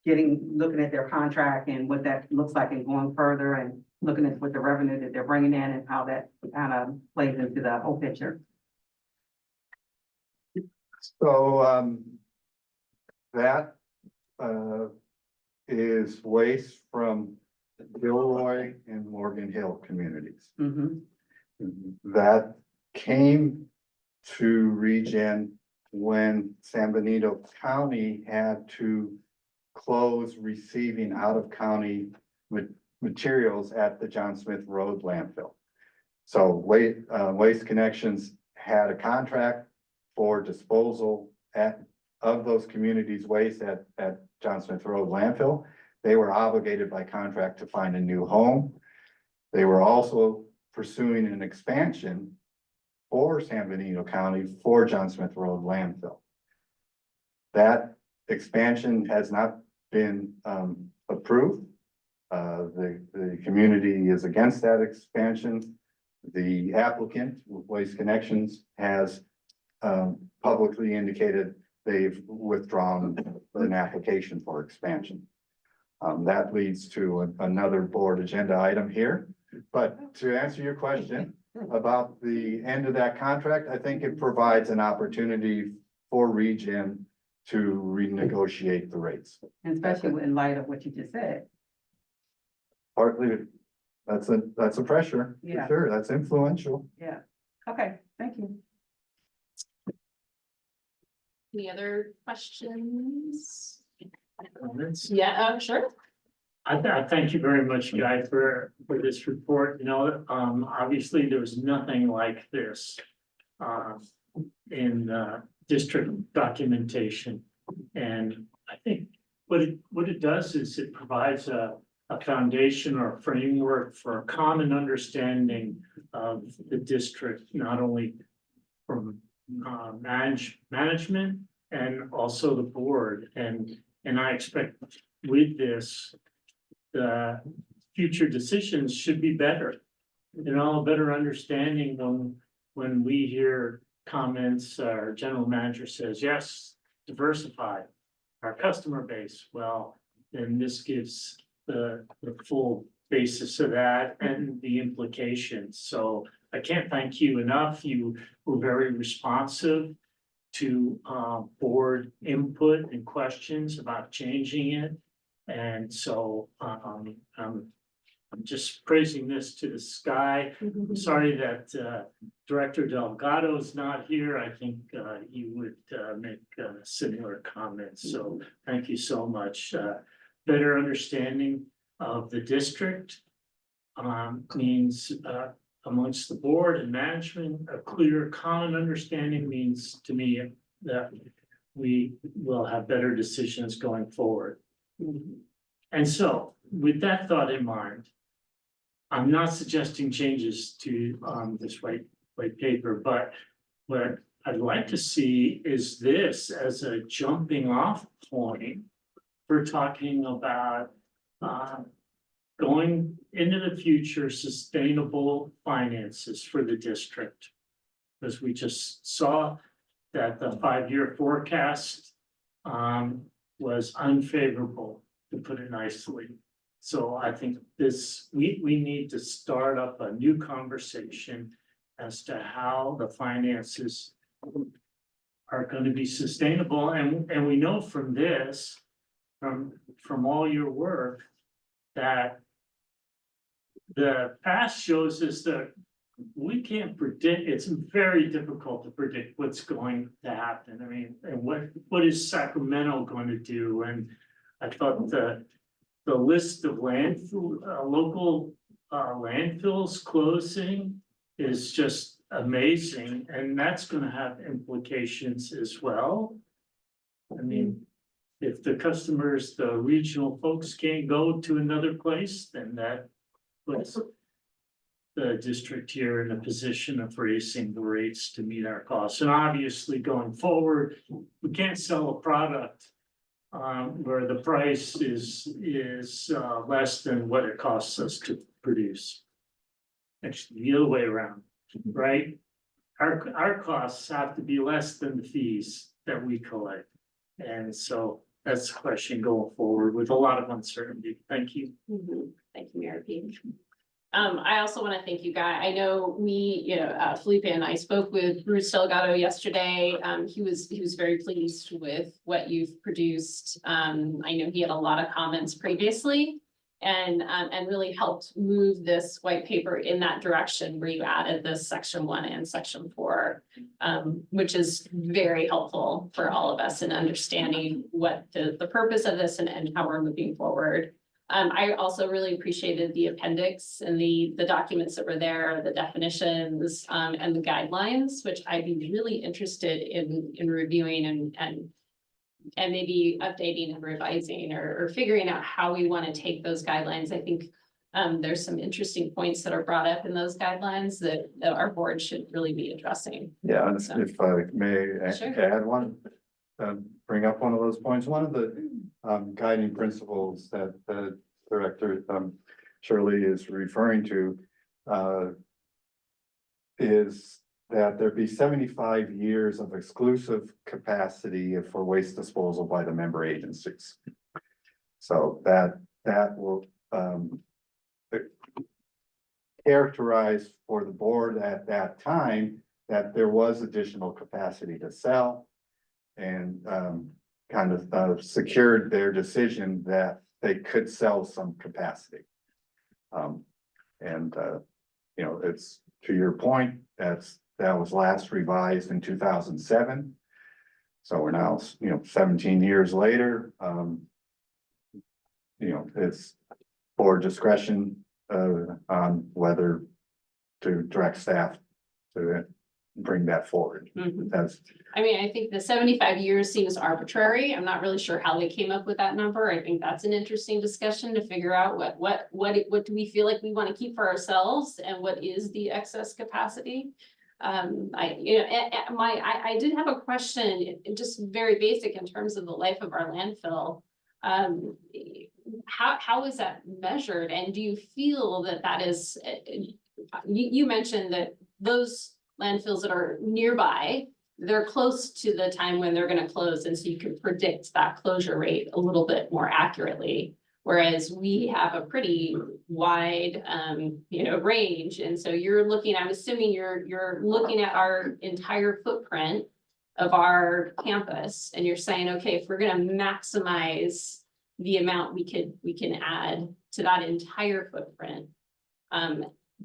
looking at their contract and what that looks like and going further and looking at what the revenue that they're bringing in and how that kind of plays into the whole picture? So, that, is waste from Gilroy and Morgan Hill communities. Mm-hmm. That came to ReGen when San Benito County had to close receiving out-of-county materials at the John Smith Road landfill. So Waste Connections had a contract for disposal of those communities' waste at John Smith Road landfill. They were obligated by contract to find a new home. They were also pursuing an expansion for San Benito County for John Smith Road landfill. That expansion has not been approved. The community is against that expansion. The applicant, Waste Connections, has publicly indicated they've withdrawn an application for expansion. That leads to another board agenda item here. But to answer your question about the end of that contract, I think it provides an opportunity for ReGen to renegotiate the rates. And especially in light of what you just said. Partly, that's a pressure, for Yeah. sure, that's influential. Yeah. Okay, thank you. any other questions? Comments? Yeah, sure. I thank you very much, Guy, for this report. You know, obviously, there was nothing like this in district documentation. And I think what it does is it provides a foundation or a framework for a common understanding of the district, not only from management and also the board. And I expect with this, the future decisions should be better. You know, a better understanding when we hear comments, our general manager says, yes, diversify our customer base. Well, then this gives the full basis of that and the implications. So I can't thank you enough. You were very responsive to board input and questions about changing it. And so I'm just praising this to the sky. I'm sorry that Director Delgado is not here. I think he would make similar comments. So thank you so much. Better understanding of the district means amongst the board and management, a clear common understanding means to me that we will have better decisions going forward. And so with that thought in mind, I'm not suggesting changes to this white paper, but what I'd like to see is this as a jumping off point for talking about going into the future, sustainable finances for the district. Because we just saw that the 5-year forecast was unfavorable, to put it nicely. So I think we need to start up a new conversation as to how the finances are going to be sustainable. And we know from this, from all your work, that the past shows us that we can't predict, it's very difficult to predict what's going to happen. I mean, and what is Sacramento going to do? And I thought the list of landfill, local landfills closing is just amazing, and that's gonna have implications as well. I mean, if the customers, the regional folks can't go to another place, then that puts the district here in a position of raising the rates to meet our costs. And obviously, going forward, we can't sell a product where the price is less than what it costs us to produce. Actually, the other way around, right? Our costs have to be less than the fees that we collect. And so that's the question going forward with a lot of uncertainty. Thank you. Thank you, Mayor Pete. I also want to thank you, Guy. I know Felipe and I spoke with Bruce Delgado yesterday. He was very pleased with what you've produced. I know he had a lot of comments previously and really helped move this white paper in that direction where you added this section 1 and section 4, which is very helpful for all of us in understanding what the purpose of this and how we're moving forward. I also really appreciated the appendix and the documents that were there, the definitions, and the guidelines, which I'd be really interested in reviewing and maybe updating and revising or figuring out how we want to take those guidelines. I think there's some interesting points that are brought up in those guidelines that our board should really be addressing. Yeah, and So- if I may Sure. add one, bring up one of those points. One of the guiding principles that the director Shirley is referring to is that there be 75 years of exclusive capacity for waste disposal by the member agencies. So that will characterize for the board at that time that there was additional capacity to sell and kind of secured their decision that they could sell some capacity. You know, it's to your point, that was last revised in 2007. So we're now, 17 years later. It's board discretion on whether to direct staff to bring that forward. That's, I mean, I think the 75 years seems arbitrary. I'm not really sure how they came up with that number. I think that's an interesting discussion to figure out what do we feel like we want to keep for ourselves and what is the excess capacity. I did have a question, just very basic in terms of the life of our landfill. How is that measured? And do you feel that is, you mentioned that those landfills that are nearby, they're close to the time when they're going to close, and so you can predict that closure rate a little bit more accurately. Whereas we have a pretty wide, range, and so you're looking. I'm assuming you're looking at our entire footprint of our campus, and you're saying, okay, if we're going to maximize the amount we can add to that entire footprint,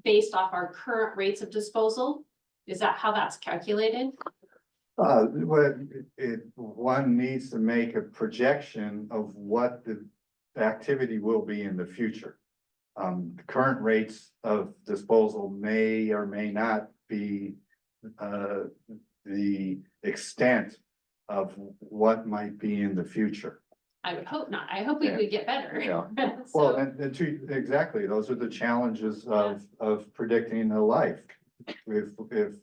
based off our current rates of disposal. Is that how that's calculated? one needs to make a projection of what the activity will be in the future. The current rates of disposal may or may not be the extent of what might be in the future. I would hope not. I hope we would get better. Yeah. So- Well, and exactly, those are the challenges of predicting a life. If the,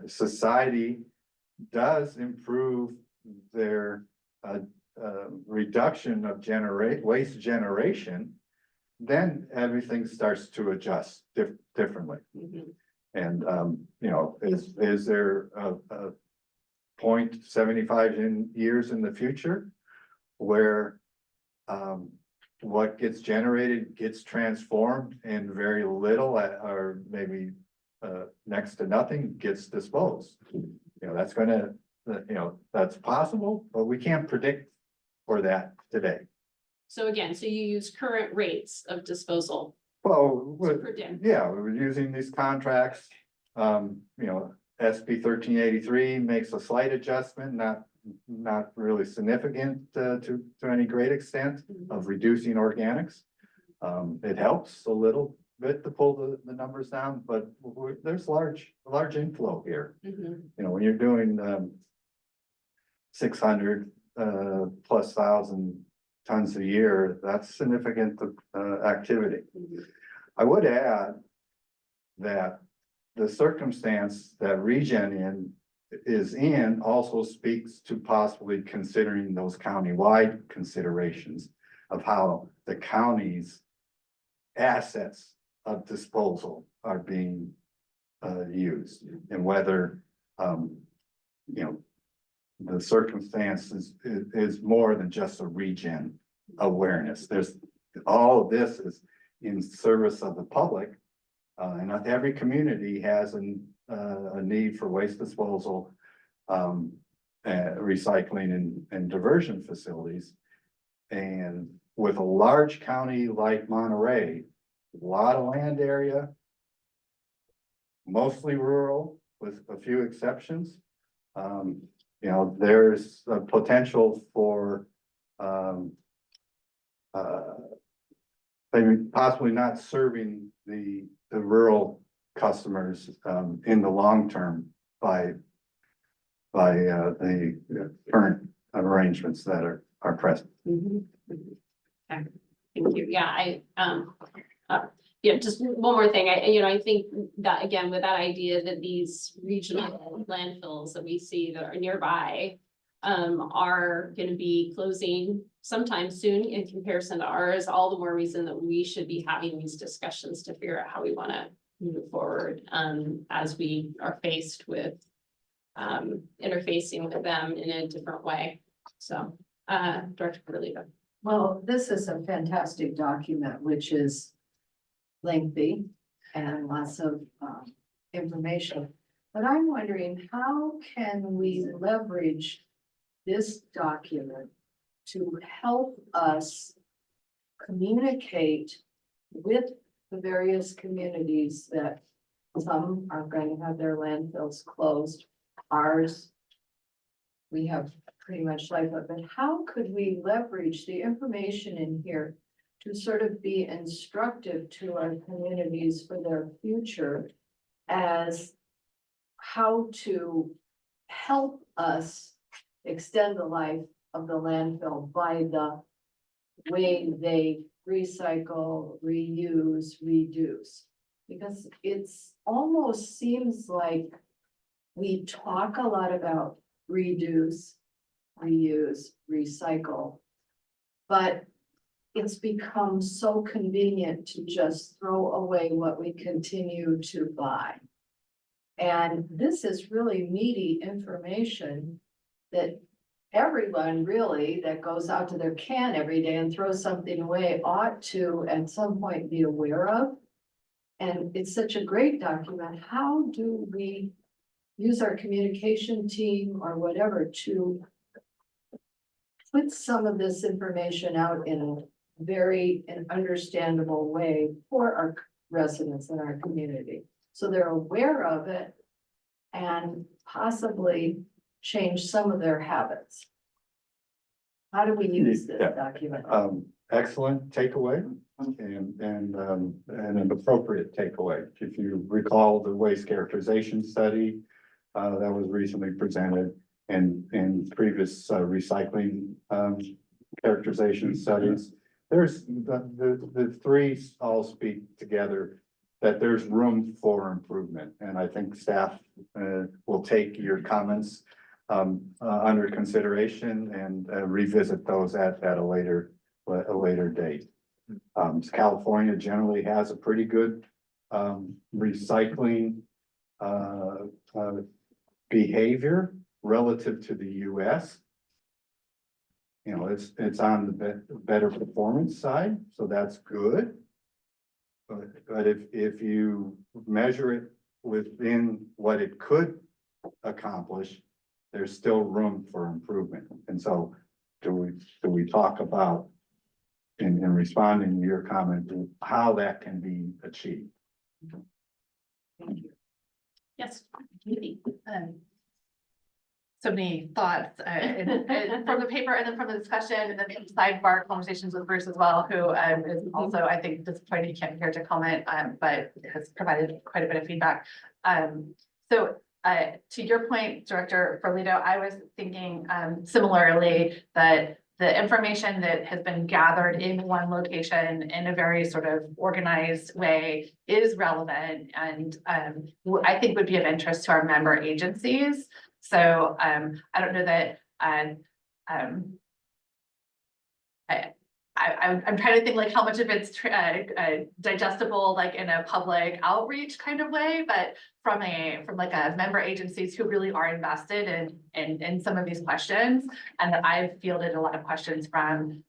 society does improve their reduction of waste generation, then everything starts to adjust differently. Mhm. And, is there a 0.75 years in the future where what gets generated gets transformed and very little or maybe next to nothing gets disposed? That's gonna, that's possible, but we can't predict for that today. So again, so you use current rates of disposal Well, to predict. yeah, we were using these contracts. SB 1383 makes a slight adjustment, not really significant to any great extent of reducing organics. It helps a little bit to pull the numbers down, but there's large inflow here. Mhm. When you're doing 600 plus thousand tons a year, that's significant activity. I would add that the circumstance that ReGen is in also speaks to possibly considering those county-wide considerations of how the county's assets of disposal are being used, and whether the circumstances is more than just a ReGen awareness. There's all of this is in service of the public. And not every community has a need for waste disposal, recycling and diversion facilities. And with a large county like Monterey, a lot of land area, mostly rural with a few exceptions. There's a potential for maybe possibly not serving the rural customers in the long term by the current arrangements that are present. Okay, thank you. Yeah, just one more thing. I think that again, with that idea that these regional landfills that we see that are nearby are going to be closing sometime soon in comparison to ours, all the more reason that we should be having these discussions to figure out how we want to move forward as we are faced with interfacing with them in a different way. So, Director Carlito. Well, this is a fantastic document, which is lengthy and lots of information. But I'm wondering, how can we leverage this document to help us communicate with the various communities that some are going to have their landfills closed, ours, we have pretty much life of it. How could we leverage the information in here to sort of be instructive to our communities for their future as how to help us extend the life of the landfill by the way they recycle, reuse, reduce? Because it's almost seems like we talk a lot about reduce, reuse, recycle, but it's become so convenient to just throw away what we continue to buy. And this is really meaty information that everyone really that goes out to their can every day and throws something away ought to at some point be aware of. And it's such a great document. How do we use our communication team or whatever to put some of this information out in a very understandable way for our residents in our community, so they're aware of it and possibly change some of their habits? How do we use this document? Excellent takeaway and an appropriate takeaway. If you recall the waste characterization study that was recently presented and previous recycling characterization studies, there's the three all speak together that there's room for improvement. And I think staff will take your comments under consideration and revisit those at a later date. California generally has a pretty good recycling behavior relative to the US. It's on the better performance side, so that's good. But if you measure it within what it could accomplish, there's still room for improvement. And so do we talk about in responding to your comment, how that can be achieved. Yes. Judy. So many thoughts, and from the paper and then from the discussion and then the sidebar conversations with Bruce as well, who, is also, I think, disappointed he can't be here to comment, but has provided quite a bit of feedback. So, to your point, Director Ferlito, I was thinking, similarly, that the information that has been gathered in one location in a very sort of organized way is relevant and, I think would be of interest to our member agencies. So, I don't know that, I'm trying to think like how much of it's digestible, like in a public outreach kind of way, but from like a member agencies who really are invested in some of these questions. And that I've fielded a lot of questions from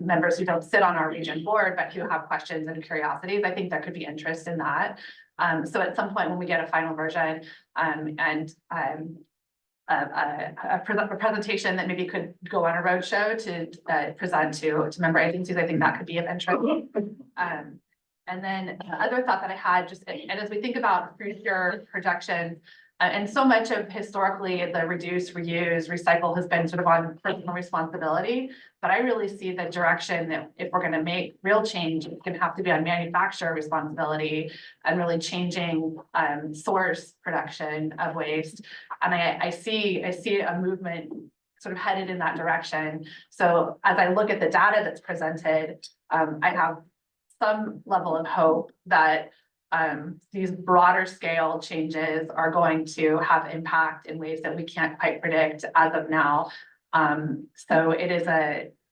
members who don't sit on our region board, but who have questions and curiosities. I think there could be interest in that. So at some point when we get a final version, a presentation that maybe could go on a roadshow to present to member agencies. I think that could be of interest. And then the other thought that I had just, and as we think about future projections, and so much of historically the reduce, reuse, recycle has been sort of on personal responsibility. But I really see the direction that if we're going to make real change, it's going to have to be on manufacturer responsibility and really changing source production of waste. And I see a movement sort of headed in that direction. So as I look at the data that's presented, I have some level of hope that these broader scale changes are going to have impact in ways that we can't quite predict as of now. So it is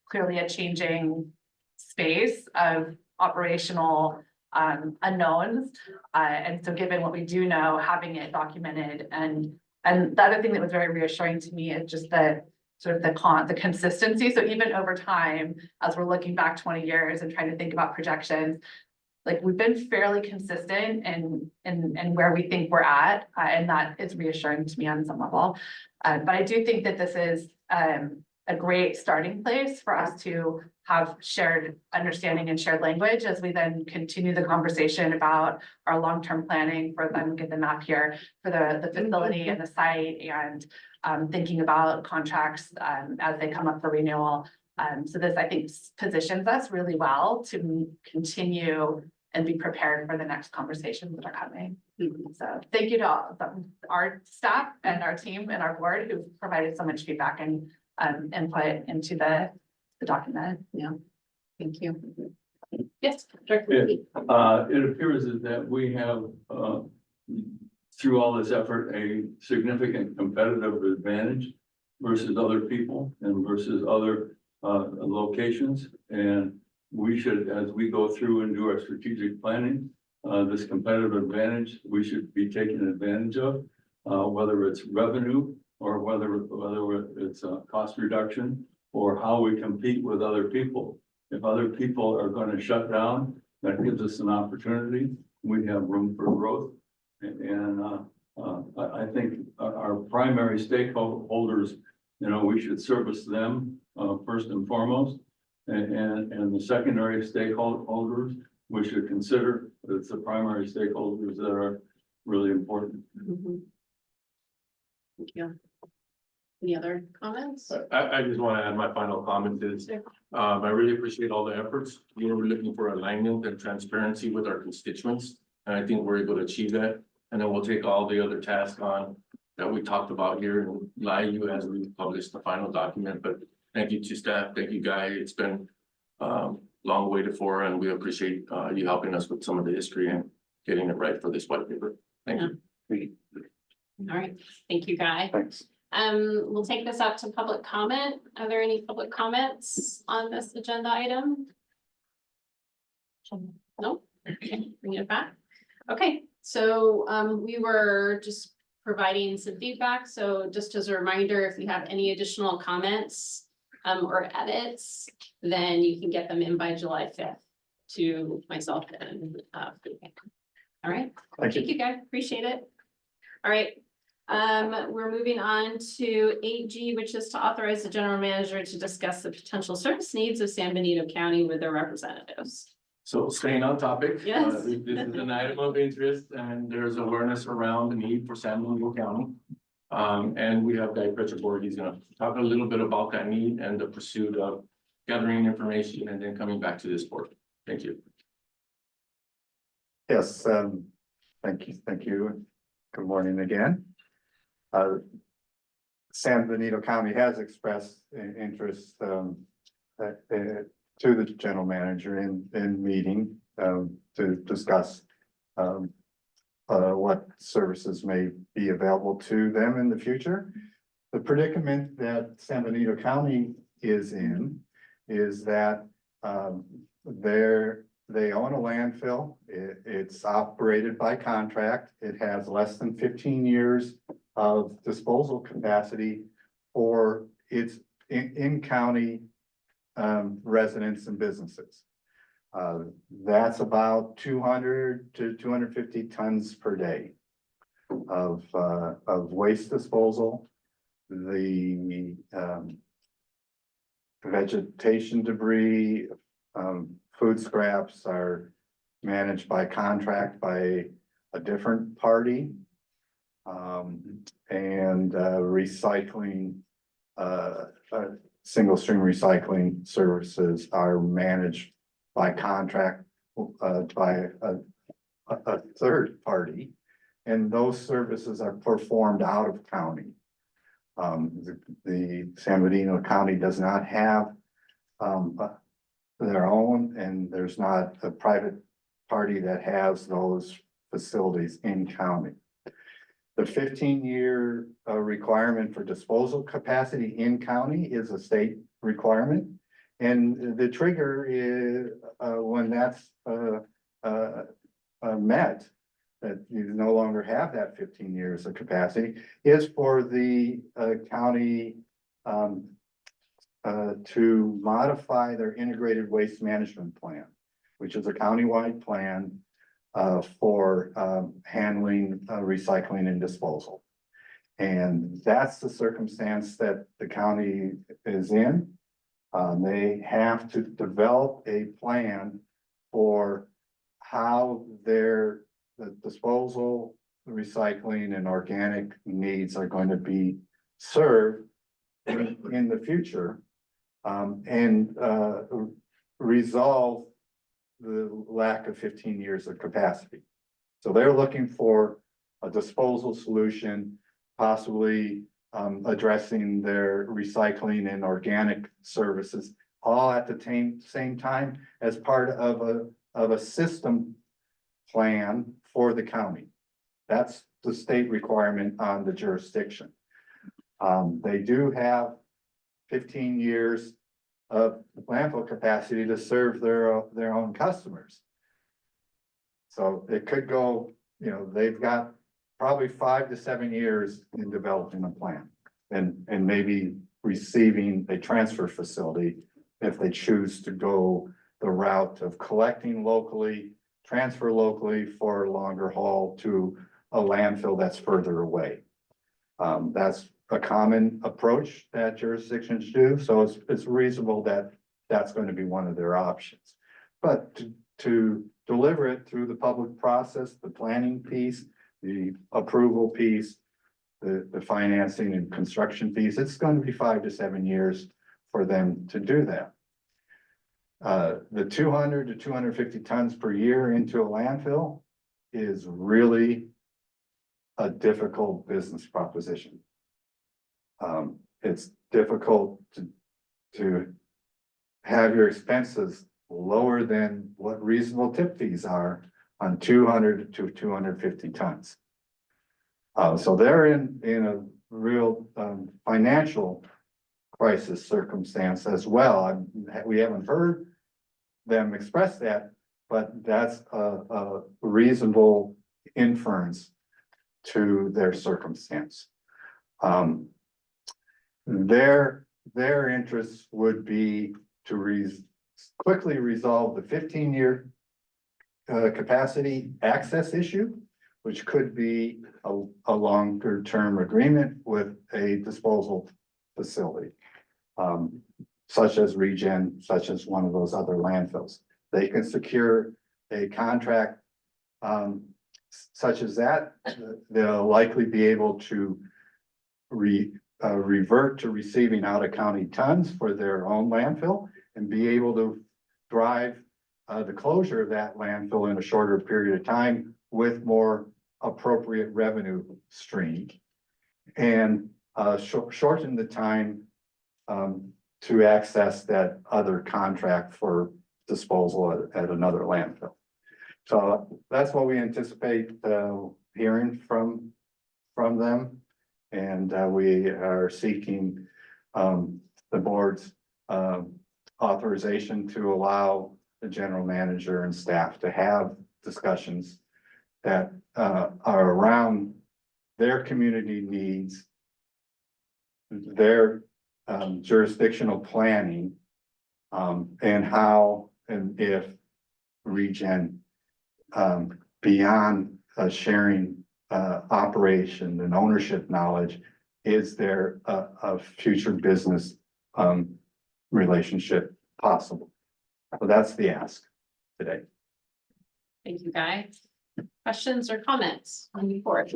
clearly a changing space of operational unknowns. And so given what we do know, having it documented and the other thing that was very reassuring to me is just the sort of the consistency. So even over time, as we're looking back 20 years and trying to think about projections, like we've been fairly consistent in where we think we're at, and that is reassuring to me on some level. But I do think that this is a great starting place for us to have shared understanding and shared language as we then continue the conversation about our long-term planning for them, get the map here for the facility and the site and thinking about contracts as they come up for renewal. So this, I think, positions us really well to continue and be prepared for the next conversations that are coming. So thank you to all our staff and our team and our board who've provided so much feedback and input into the document. Yeah, thank you. Yes, Director. It appears that we have, through all this effort, a significant competitive advantage versus other people and versus other locations. And we should, as we go through and do our strategic planning, this competitive advantage, we should be taking advantage of, whether it's revenue or whether it's a cost reduction or how we compete with other people. If other people are going to shut down, that gives us an opportunity. We have room for growth. And I think our primary stakeholders, we should service them first and foremost. And the secondary stakeholders, we should consider that it's the primary stakeholders that are really important. Thank you. Any other comments? I just want to add my final comment is, I really appreciate all the efforts. We're looking for alignment and transparency with our constituents. And I think we're able to achieve that. And then we'll take all the other tasks on that we talked about here and lie you as we publish the final document. But thank you to staff. Thank you, Guy. It's been long waited for, and we appreciate you helping us with some of the history and getting it right for this white paper. Thank you. All right. Thank you, Guy. Thanks. We'll take this up to public comment. Are there any public comments on this agenda item? No? Okay, bring it back. Okay, so we were just providing some feedback. So just as a reminder, if you have any additional comments or edits, then you can get them in by July 5th to myself and all right. Thank you, guys. Appreciate it. All right. We're moving on to 8G, which is to authorize the general manager to discuss the potential service needs of San Benito County with their representatives. So staying on topic. Yes. This is an item of interest and there's awareness around the need for San Benito County. And we have Guy Pritchard, he's gonna talk a little bit about that need and the pursuit of gathering information and then coming back to this board. Thank you. Yes, thank you. Good morning again. San Benito County has expressed interest to the general manager in meeting to discuss what services may be available to them in the future. The predicament that San Benito County is in is that they own a landfill. It's operated by contract. It has less than 15 years of disposal capacity for its in-county residents and businesses. That's about 200 to 250 tons per day of waste disposal. The vegetation debris, food scraps are managed by contract by a different party. And recycling, single stream recycling services are managed by contract by a third party. And those services are performed out of county. The San Benito County does not have their own, and there's not a private party that has those facilities in county. The 15-year requirement for disposal capacity in county is a state requirement. And the trigger is when that's met, that you no longer have that 15 years of capacity, is for the county to modify their integrated waste management plan, which is a countywide plan for handling recycling and disposal. And that's the circumstance that the county is in. They have to develop a plan for how the disposal, recycling, and organic needs are going to be served in the future, and resolve the lack of 15 years of capacity. So they're looking for a disposal solution, possibly addressing their recycling and organic services, all at the same time as part of a system plan for the county. That's the state requirement on the jurisdiction. They do have 15 years of landfill capacity to serve their own customers. So it could go, they've got probably 5 to 7 years in developing a plan and maybe receiving a transfer facility if they choose to go the route of collecting locally, transfer locally for a longer haul to a landfill that's further away. That's a common approach that jurisdictions do. So it's reasonable that that's going to be one of their options. But to deliver it through the public process, the planning piece, the approval piece, the financing and construction piece, it's going to be 5 to 7 years for them to do that. The 200 to 250 tons per year into a landfill is really a difficult business proposition. It's difficult to have your expenses lower than what reasonable tip fees are on 200 to 250 tons. So they're in a real financial crisis circumstance as well. We haven't heard them express that, but that's a reasonable inference to their circumstance. Their interests would be to quickly resolve the 15-year capacity access issue, which could be a longer term agreement with a disposal facility. Such as ReGen, such as one of those other landfills. They can secure a contract such as that. They'll likely be able to revert to receiving out of county tons for their own landfill and be able to drive the closure of that landfill in a shorter period of time with more appropriate revenue stream. And shorten the time to access that other contract for disposal at another landfill. So that's what we anticipate hearing from them. And we are seeking the board's authorization to allow the general manager and staff to have discussions that are around their community needs, their jurisdictional planning, and how and if ReGen, beyond sharing operation and ownership knowledge, is there a future business relationship possible? So that's the ask today. Thank you, Guy. Questions or comments on the board?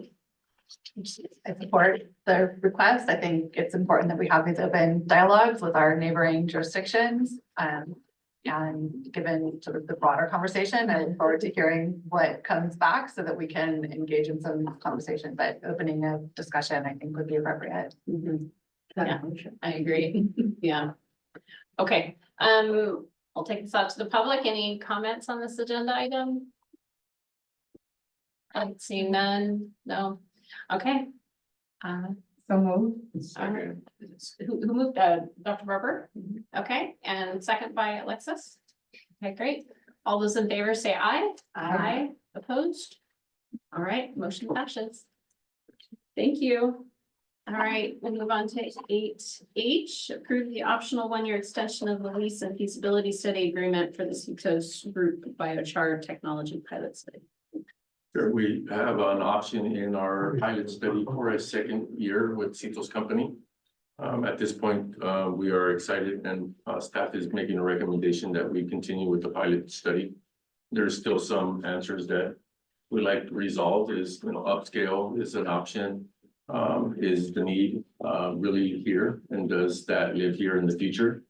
I support the request. I think it's important that we have these open dialogues with our neighboring jurisdictions. And given sort of the broader conversation, I look forward to hearing what comes back so that we can engage in some conversation, but opening a discussion, I think would be appropriate. Yeah, I agree. Yeah. Okay, I'll take this out to the public. Any comments on this agenda item? I've seen none. No. Okay. So moved. Who moved? Dr. Barber? Okay, and second by Alexis. Okay, great. All those in favor say aye. Aye. Opposed? All right, motion passes. Thank you. All right, we'll move on to 8H, approve the optional one-year extension of the lease and feasibility study agreement for the Seatos Group Biochar Technology Pilot Study. Sure, we have an option in our pilot study for a second year with Seatos Company. At this point, we are excited and staff is making a recommendation that we continue with the pilot study. There's still some answers that we like to resolve. Is, upscale is an option. Is the need really here, and does that live here in the future?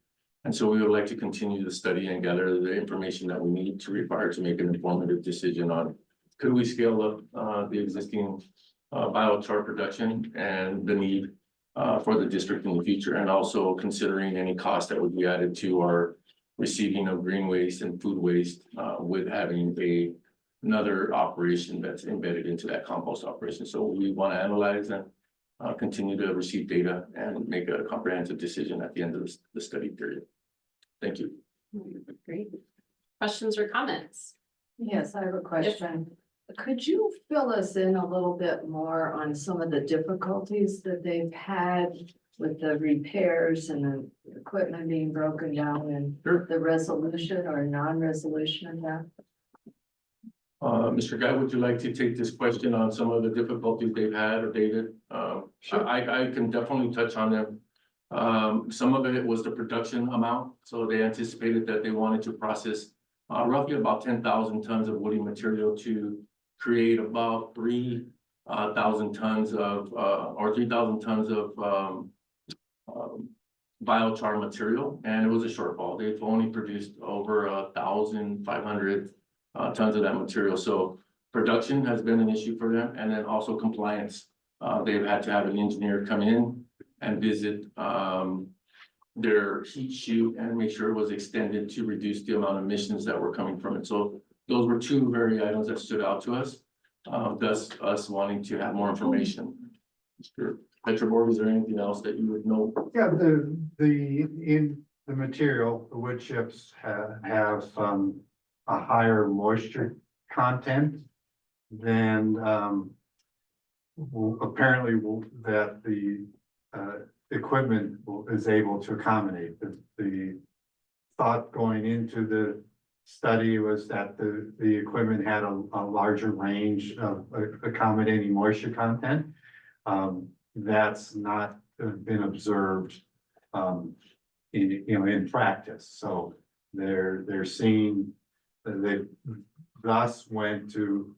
And so we would like to continue the study and gather the information that we need to require to make an informative decision on could we scale up the existing biochar production and the need for the district in the future, and also considering any cost that would be added to our receiving of green waste and food waste with having another operation that's embedded into that compost operation. So we want to analyze and continue to receive data and make a comprehensive decision at the end of the study period. Thank you. Great. Questions or comments? Yes, I have a question. Could you fill us in a little bit more on some of the difficulties that they've had with the repairs and the equipment being broken down and the resolution or non-resolution of that? Mr. Guy, would you like to take this question on some of the difficulties they've had, or David? Sure. I can definitely touch on them. Some of it was the production amount. So they anticipated that they wanted to process roughly about 10,000 tons of woody material to create about 3,000 tons of, or 3,000 tons of biochar material. And it was a shortfall. They've only produced over 1,500 tons of that material. So production has been an issue for them, and then also compliance. They've had to have an engineer come in and visit their heat chute and make sure it was extended to reduce the amount of emissions that were coming from it. So those were two very items that stood out to us, thus us wanting to have more information. Mr. Petroborg, is there anything else that you would know? Yeah, in the material, the wood chips have a higher moisture content than apparently that the equipment is able to accommodate. The thought going into the study was that the equipment had a larger range of accommodating moisture content. That's not been observed, in practice. So they're seeing, they thus went to,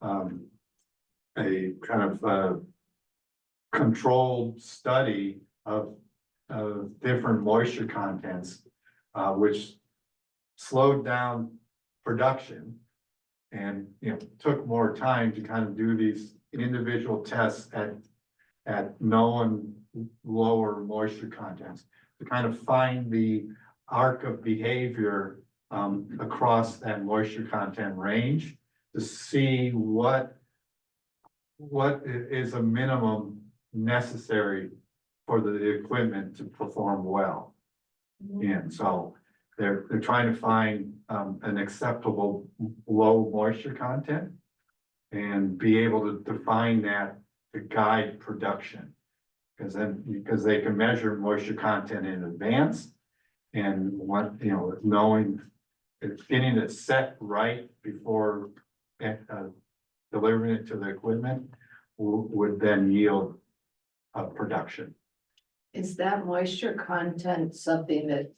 a kind of, controlled study of different moisture contents, which slowed down production and, took more time to kind of do these individual tests at known lower moisture contents to kind of find the arc of behavior across that moisture content range to see what is a minimum necessary for the equipment to perform well. And so they're trying to find an acceptable low moisture content and be able to define that to guide production. Because they can measure moisture content in advance and knowing it's getting it set right before delivering it to the equipment would then yield production. Is that moisture content something that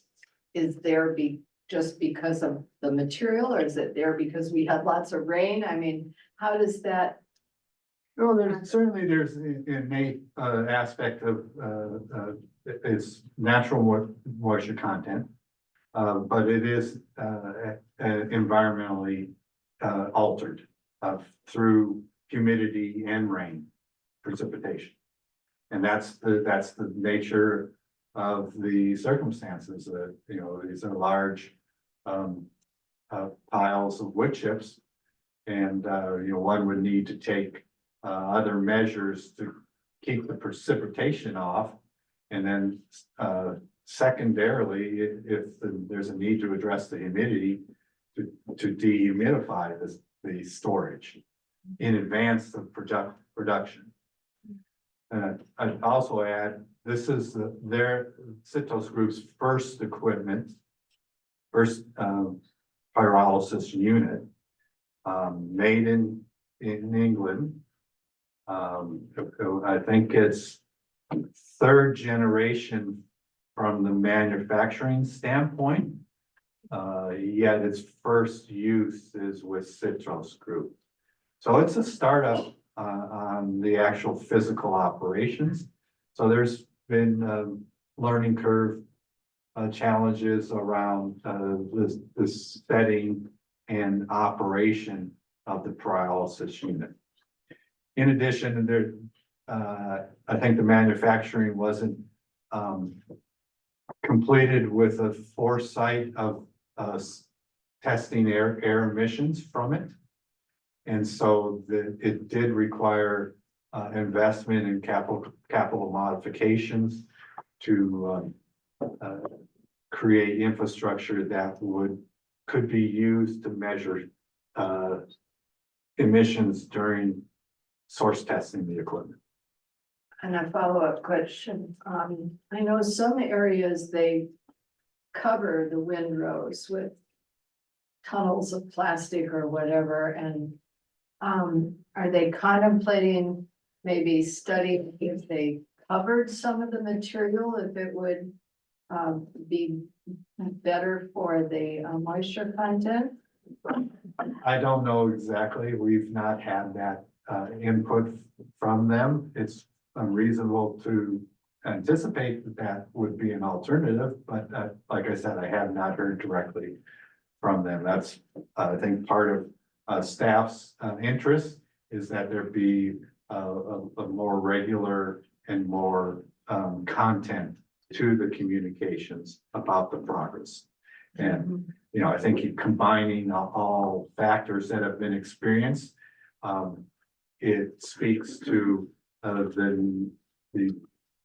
is there just because of the material, or is it there because we had lots of rain? I mean, how does that? No, there's an innate aspect of it's natural moisture content, but it is environmentally altered through humidity and rain precipitation. And that's the nature of the circumstances. These are large piles of wood chips. And one would need to take other measures to keep the precipitation off. And then secondarily, if there's a need to address the humidity, to dehumidify the storage in advance of production. I'd also add, this is their Citos Group's first equipment, first pyrolysis unit, made in England. I think it's third generation from the manufacturing standpoint. Yet its first use is with Citos Group. So it's a startup on the actual physical operations. So there's been learning curve challenges around the setting and operation of the pyrolysis unit. In addition, I think the manufacturing wasn't completed with a foresight of testing air emissions from it. And so it did require investment in capital modifications to create infrastructure that could be used to measure emissions during source testing the equipment. And a follow-up question. I know some areas they cover the windrows with tunnels of plastic or whatever, and are they contemplating maybe studying if they covered some of the material, if it would be better for the moisture content? I don't know exactly. We've not had that input from them. It's unreasonable to anticipate that would be an alternative, but like I said, I have not heard directly from them. That's, I think, part of staff's interest is that there be a more regular and more content to the communications about the progress. And, I think combining all factors that have been experienced, it speaks to the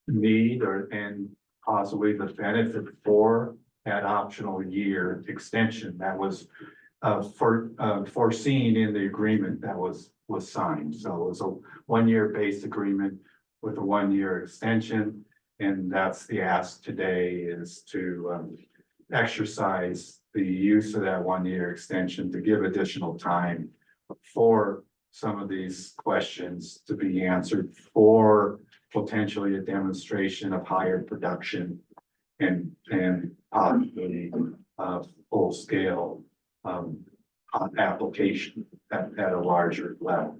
need and possibly the benefit for that optional year extension that was foreseen in the agreement that was signed. So it was a 1-year base agreement with a 1-year extension. And that's the ask today, is to exercise the use of that 1 year extension to give additional time for some of these questions to be answered, for potentially a demonstration of higher production and possibly full scale application at a larger level.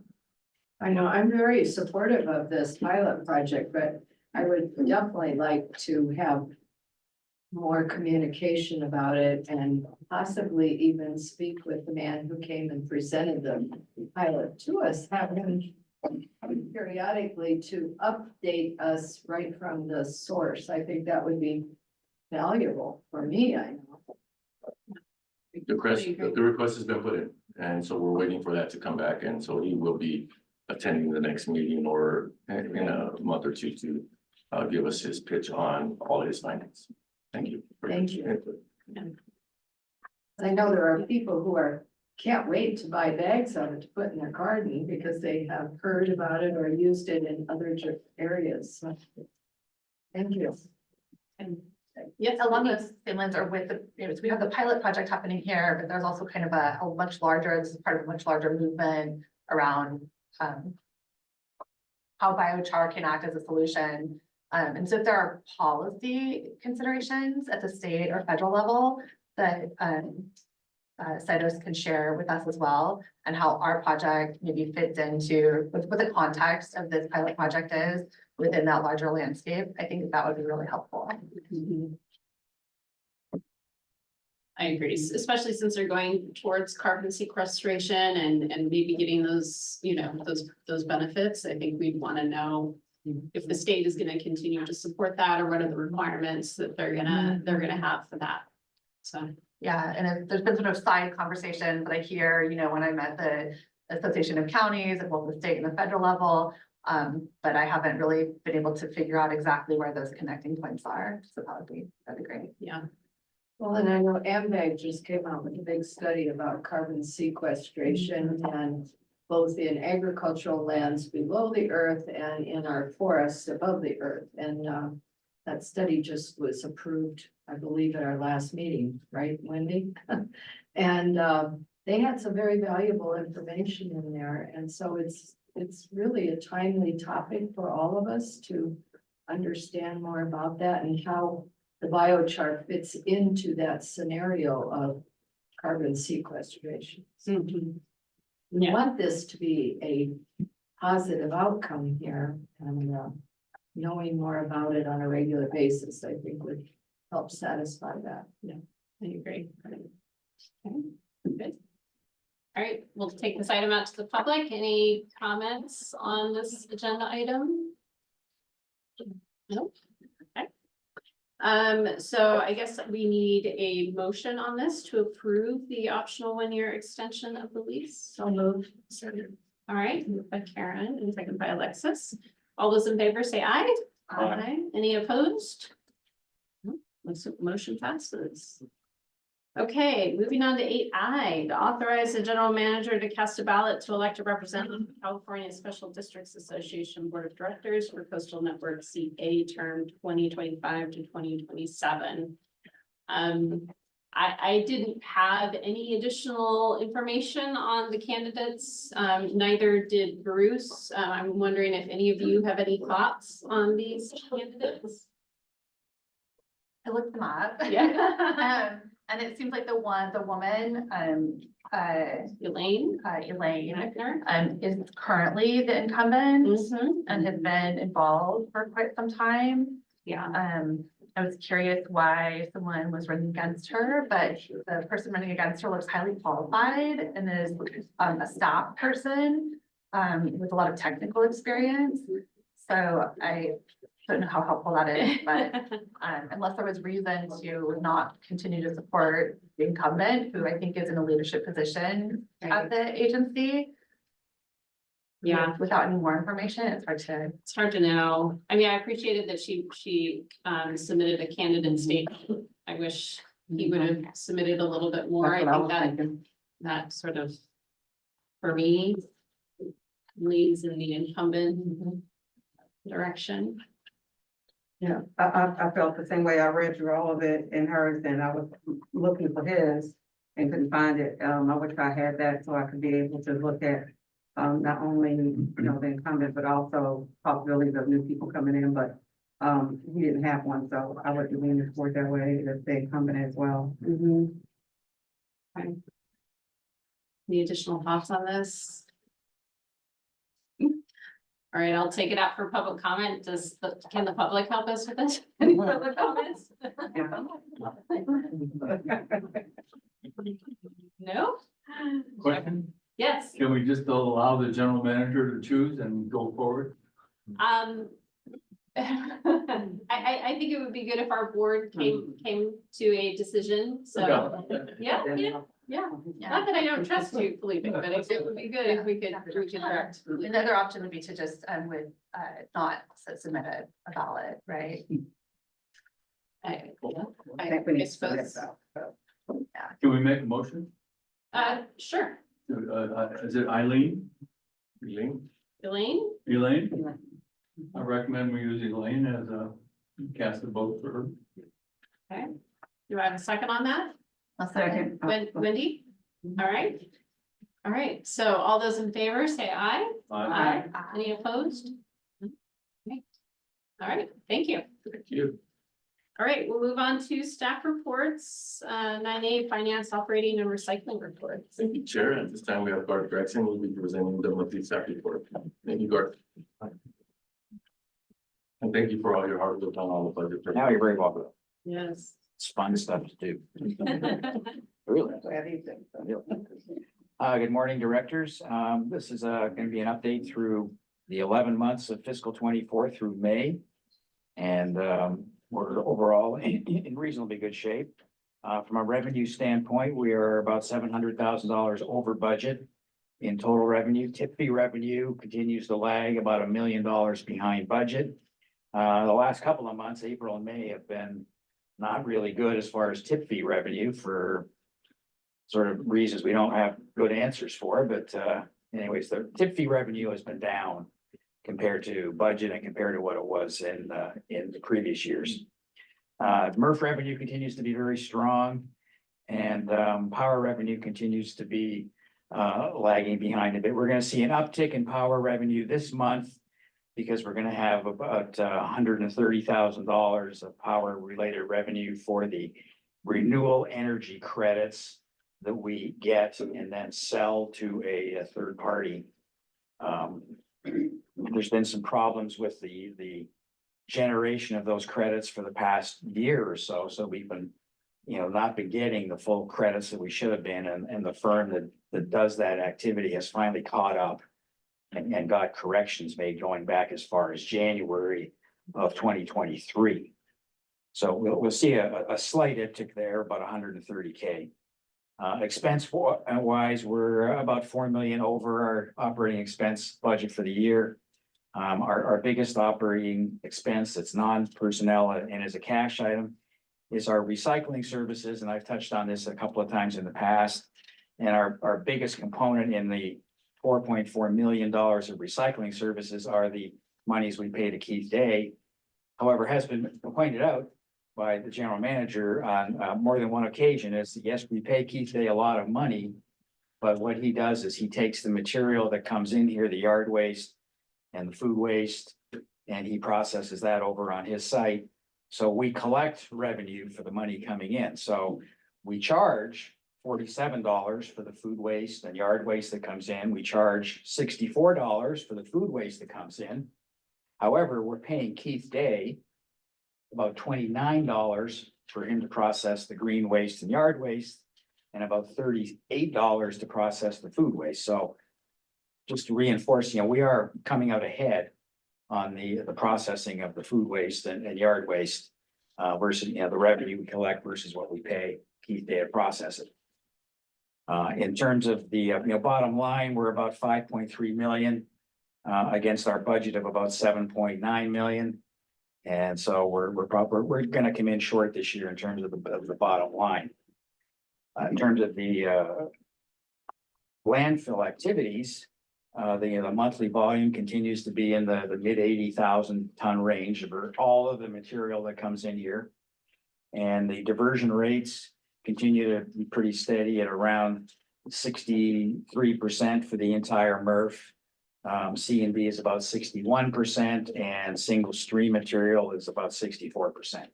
I know, I'm very supportive of this pilot project, but I would definitely like to have more communication about it and possibly even speak with the man who came and presented the pilot to us, have him periodically to update us right from the source. I think that would be valuable for me, I know. The request has been put in, and so we're waiting for that to come back, and so he will be attending the next meeting or in a month or two to give us his pitch on all his findings. Thank you. Thank you. I know there are people who can't wait to buy bags of it to put in their garden because they have heard about it or used it in other areas. So, thank you. And yes, along those same lines are with we have the pilot project happening here, but there's also kind of a much larger, this is part of a much larger movement around how biochar can act as a solution. And so if there are policy considerations at the state or federal level that CITOS can share with us as well, and how our project maybe fits into what the context of this pilot project is within that larger landscape, I think that would be really helpful. I agree, especially since they're going towards carbon sequestration and maybe getting those, those benefits. I think we'd want to know if the state is going to continue to support that, or what are the requirements that they're gonna have for that. So. Yeah, and there's been sort of side conversations that I hear, when I'm at the Association of Counties at both the state and the federal level. But I haven't really been able to figure out exactly where those connecting points are. So that'd be great. Yeah. Well, and I know AMBAG just came out with a big study about carbon sequestration and both in agricultural lands below the earth and in our forests above the earth. And that study just was approved, I believe, at our last meeting, right, Wendy? And they had some very valuable information in there. And so it's really a timely topic for all of us to understand more about that and how the biochar fits into that scenario of carbon sequestration. We want this to be a positive outcome here, and knowing more about it on a regular basis, I think would help satisfy that. Yeah, I agree. Okay, good. All right, we'll take this item out to the public. Any comments on this agenda item? No. Okay. So I guess we need a motion on this to approve the optional 1-year extension of the lease. So moved. All right, moved by Karen and second by Alexis. All those in favor say aye. Aye. Any opposed? Motion passes. Okay, moving on to 8I, to authorize the general manager to cast a ballot to elect a representative of California Special Districts Association Board of Directors for Coastal Network CA term 2025 to 2027. I didn't have any additional information on the candidates. Neither did Bruce. I'm wondering if any of you have any thoughts on these candidates? I looked them up. Yeah. And it seems like the woman, Elaine is currently the incumbent Mm-hmm. and has been involved for quite some time. Yeah. I was curious why someone was running against her, but the person running against her looks highly qualified and is a staff person with a lot of technical experience. So I don't know how helpful that is, but unless there was reason to not continue to support the incumbent, who I think is in a leadership position at the agency. Yeah. Without any more information, it's hard to know. I mean, I appreciated that she submitted a candidate statement. I wish he would have submitted a little bit more. I think that sort of, for me, leads in the incumbent direction. Yeah, I felt the same way. I read through all of it in hers and I was looking for his and couldn't find it. I wish I had that so I could be able to look at not only, you know, the incumbent, but also possibilities of new people coming in, but he didn't have one, so I would lean toward that way, that the incumbent as well. Okay. Any additional thoughts on this? All right, I'll take it out for public comment. Can the public help us with this? Any public comments? No? Question, Yes. can we just allow the general manager to choose and go forward? I think it would be good if our board came to a decision, so, yeah. Not that I don't trust you, Felipe, but it would be good if we could direct. Another option would be to just, not submit a ballot, right? I think we need to suppose, Can we make a motion? sure. Is it Eileen? Elaine? Elaine? Elaine? I recommend we use Elaine as a cast a vote for her. Okay. Do I have a second on that? I'll second. Wendy? All right. All right, so all those in favor, say aye. Aye. Any opposed? Okay. All right, thank you. Thank you. All right, we'll move on to staff reports, 9A, finance, operating and recycling reports. Thank you, Chair. At this time, we have Garth Gregson who will be presenting the monthly staff report. Thank you, Garth. And thank you for all your hard work on all the budget. Now you're very welcome. Yes. It's fun stuff to do. Really. Good morning, directors. This is going to be an update through the 11 months of fiscal 24 through May. And we're overall in reasonably good shape. From a revenue standpoint, we are about $700,000 over budget in total revenue. Tip fee revenue continues to lag about $1 million behind budget. The last couple of months, April and May, have been not really good as far as tip fee revenue for sort of reasons we don't have good answers for, but anyways, the tip fee revenue has been down compared to budget and compared to what it was in the previous years. MRF revenue continues to be very strong, and power revenue continues to be lagging behind a bit. We're going to see an uptick in power revenue this month because we're going to have about $130,000 of power related revenue for the renewable energy credits that we get and then sell to a third party. There's been some problems with the generation of those credits for the past year or so. So we've been, not been getting the full credits that we should have been. And the firm that does that activity has finally caught up and got corrections made going back as far as January of 2023. So we'll see a slight uptick there, about 130K. Expense wise, we're about 4 million over our operating expense budget for the year. Our biggest operating expense that's non-personnel and is a cash item is our recycling services. And I've touched on this a couple of times in the past. And our biggest component in the $4.4 million of recycling services are the monies we pay to Keith Day. However, has been pointed out by the general manager on more than one occasion is, yes, we pay Keith Day a lot of money, but what he does is he takes the material that comes in here, the yard waste and the food waste, and he processes that over on his site. So we collect revenue for the money coming in. So we charge $47 for the food waste and yard waste that comes in. We charge $64 for the food waste that comes in. However, we're paying Keith Day about $29 for him to process the green waste and yard waste, and about $38 to process the food waste. So just to reinforce, we are coming out ahead on the processing of the food waste and yard waste versus, the revenue we collect versus what we pay Keith Day to process it. In terms of the, bottom line, we're about 5.3 million against our budget of about 7.9 million. And so we're going to come in short this year in terms of the bottom line. In terms of the landfill activities, The monthly volume continues to be in the mid 80,000 ton range for all of the material that comes in here. And the diversion rates continue to be pretty steady at around 63% for the entire MRF. C and B is about 61%, and single stream material is about 64%.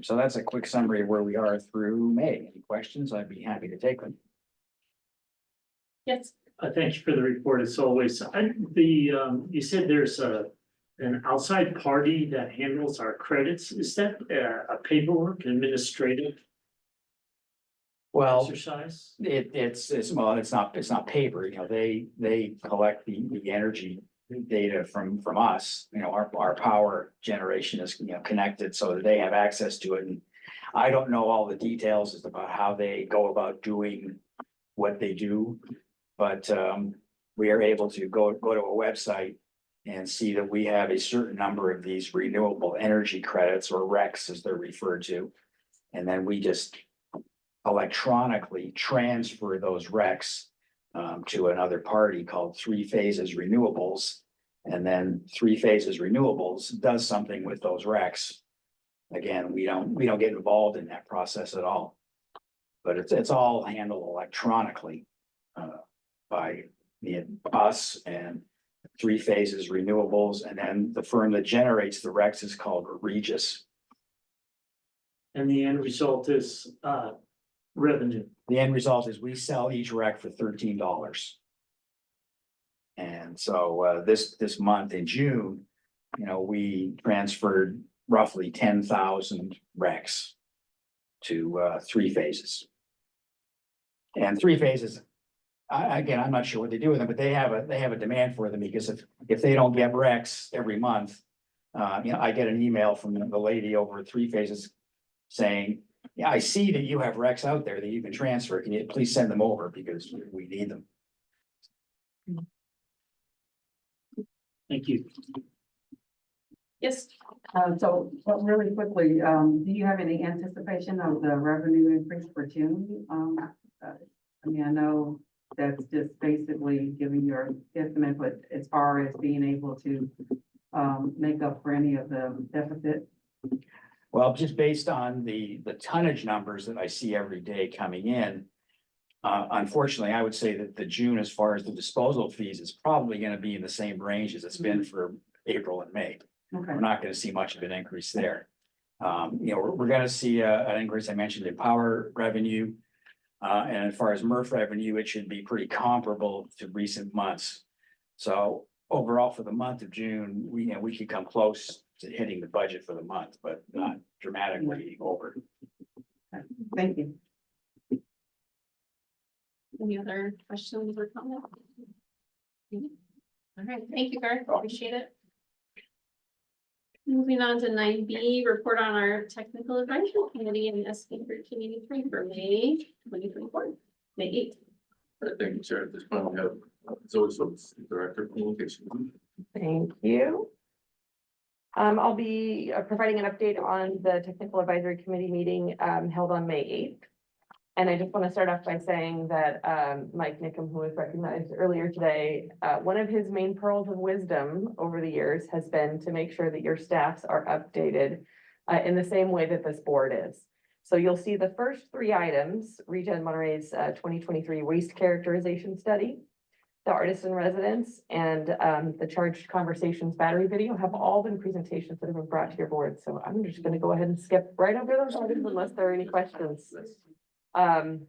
So that's a quick summary of where we are through May. Any questions? I'd be happy to take them. Yes. Thank you for the report as always. You said there's an outside party that handles our credits. Is that a paperwork administrative Well, exercise? it's not paper, you know, they collect the energy data from us, you know, our power generation is, you know, connected so that they have access to it. And I don't know all the details as about how they go about doing what they do, but we are able to go to a website and see that we have a certain number of these renewable energy credits, or RECs as they're referred to. And then we just electronically transfer those RECs to another party called Three Phases Renewables. And then Three Phases Renewables does something with those RECs. Again, we don't get involved in that process at all. But it's all handled electronically by us and Three Phases Renewables, and then the firm that generates the RECs is called ReGen. And the end result is revenue. The end result is we sell each REC for $13. And so this month in June, you know, we transferred roughly 10,000 RECs to Three Phases. And Three Phases, again, I'm not sure what they do with them, but they have a demand for them, because if they don't get RECs every month, you know, I get an email from the lady over at Three Phases saying, yeah, I see that you have RECs out there that you can transfer. Can you please send them over, because we need them. Thank you. Yes. So really quickly, do you have any anticipation of the revenue increase for June? I mean, I know that's just basically giving your estimate, but as far as being able to make up for any of the deficit? Well, just based on the tonnage numbers that I see every day coming in, unfortunately, I would say that the June, as far as the disposal fees, is probably going to be in the same range as it's been for April and May. Okay. We're not going to see much of an increase there. You know, we're going to see an increase, I mentioned, in power revenue. And as far as MRF revenue, it should be pretty comparable to recent months. So overall, for the month of June, we could come close to hitting the budget for the month, but not dramatically over. Thank you. Any other questions or comments? All right, thank you, Garth. Appreciate it. Moving on to 9B, report on our technical advisory committee and SB 1383 for May 2024, May 8th. Thank you, Chair. At this point, we have Zoe Schultz, Director of Communications. Thank you. I'll be providing an update on the Technical Advisory Committee meeting held on May 8th. And I just want to start off by saying that Mike Nickham, who was recognized earlier today, one of his main pearls of wisdom over the years has been to make sure that your staffs are updated in the same way that this board is. So you'll see the first three items: ReGen Monterey's 2023 waste characterization study, the artist in residence, and the charged conversations battery video have all been presentations that have been brought to your board. So I'm just going to go ahead and skip right over those items unless there are any questions. Item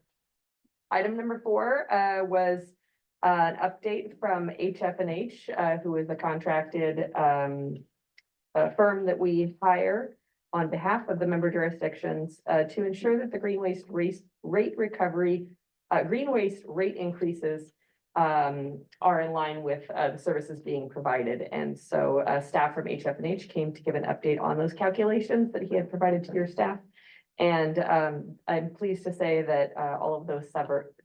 number 4 was an update from HF&H, who is a contracted firm that we hire on behalf of the member jurisdictions to ensure that the green waste rate increases are in line with the services being provided. And so staff from HF&H came to give an update on those calculations that he had provided to your staff. And I'm pleased to say that all of those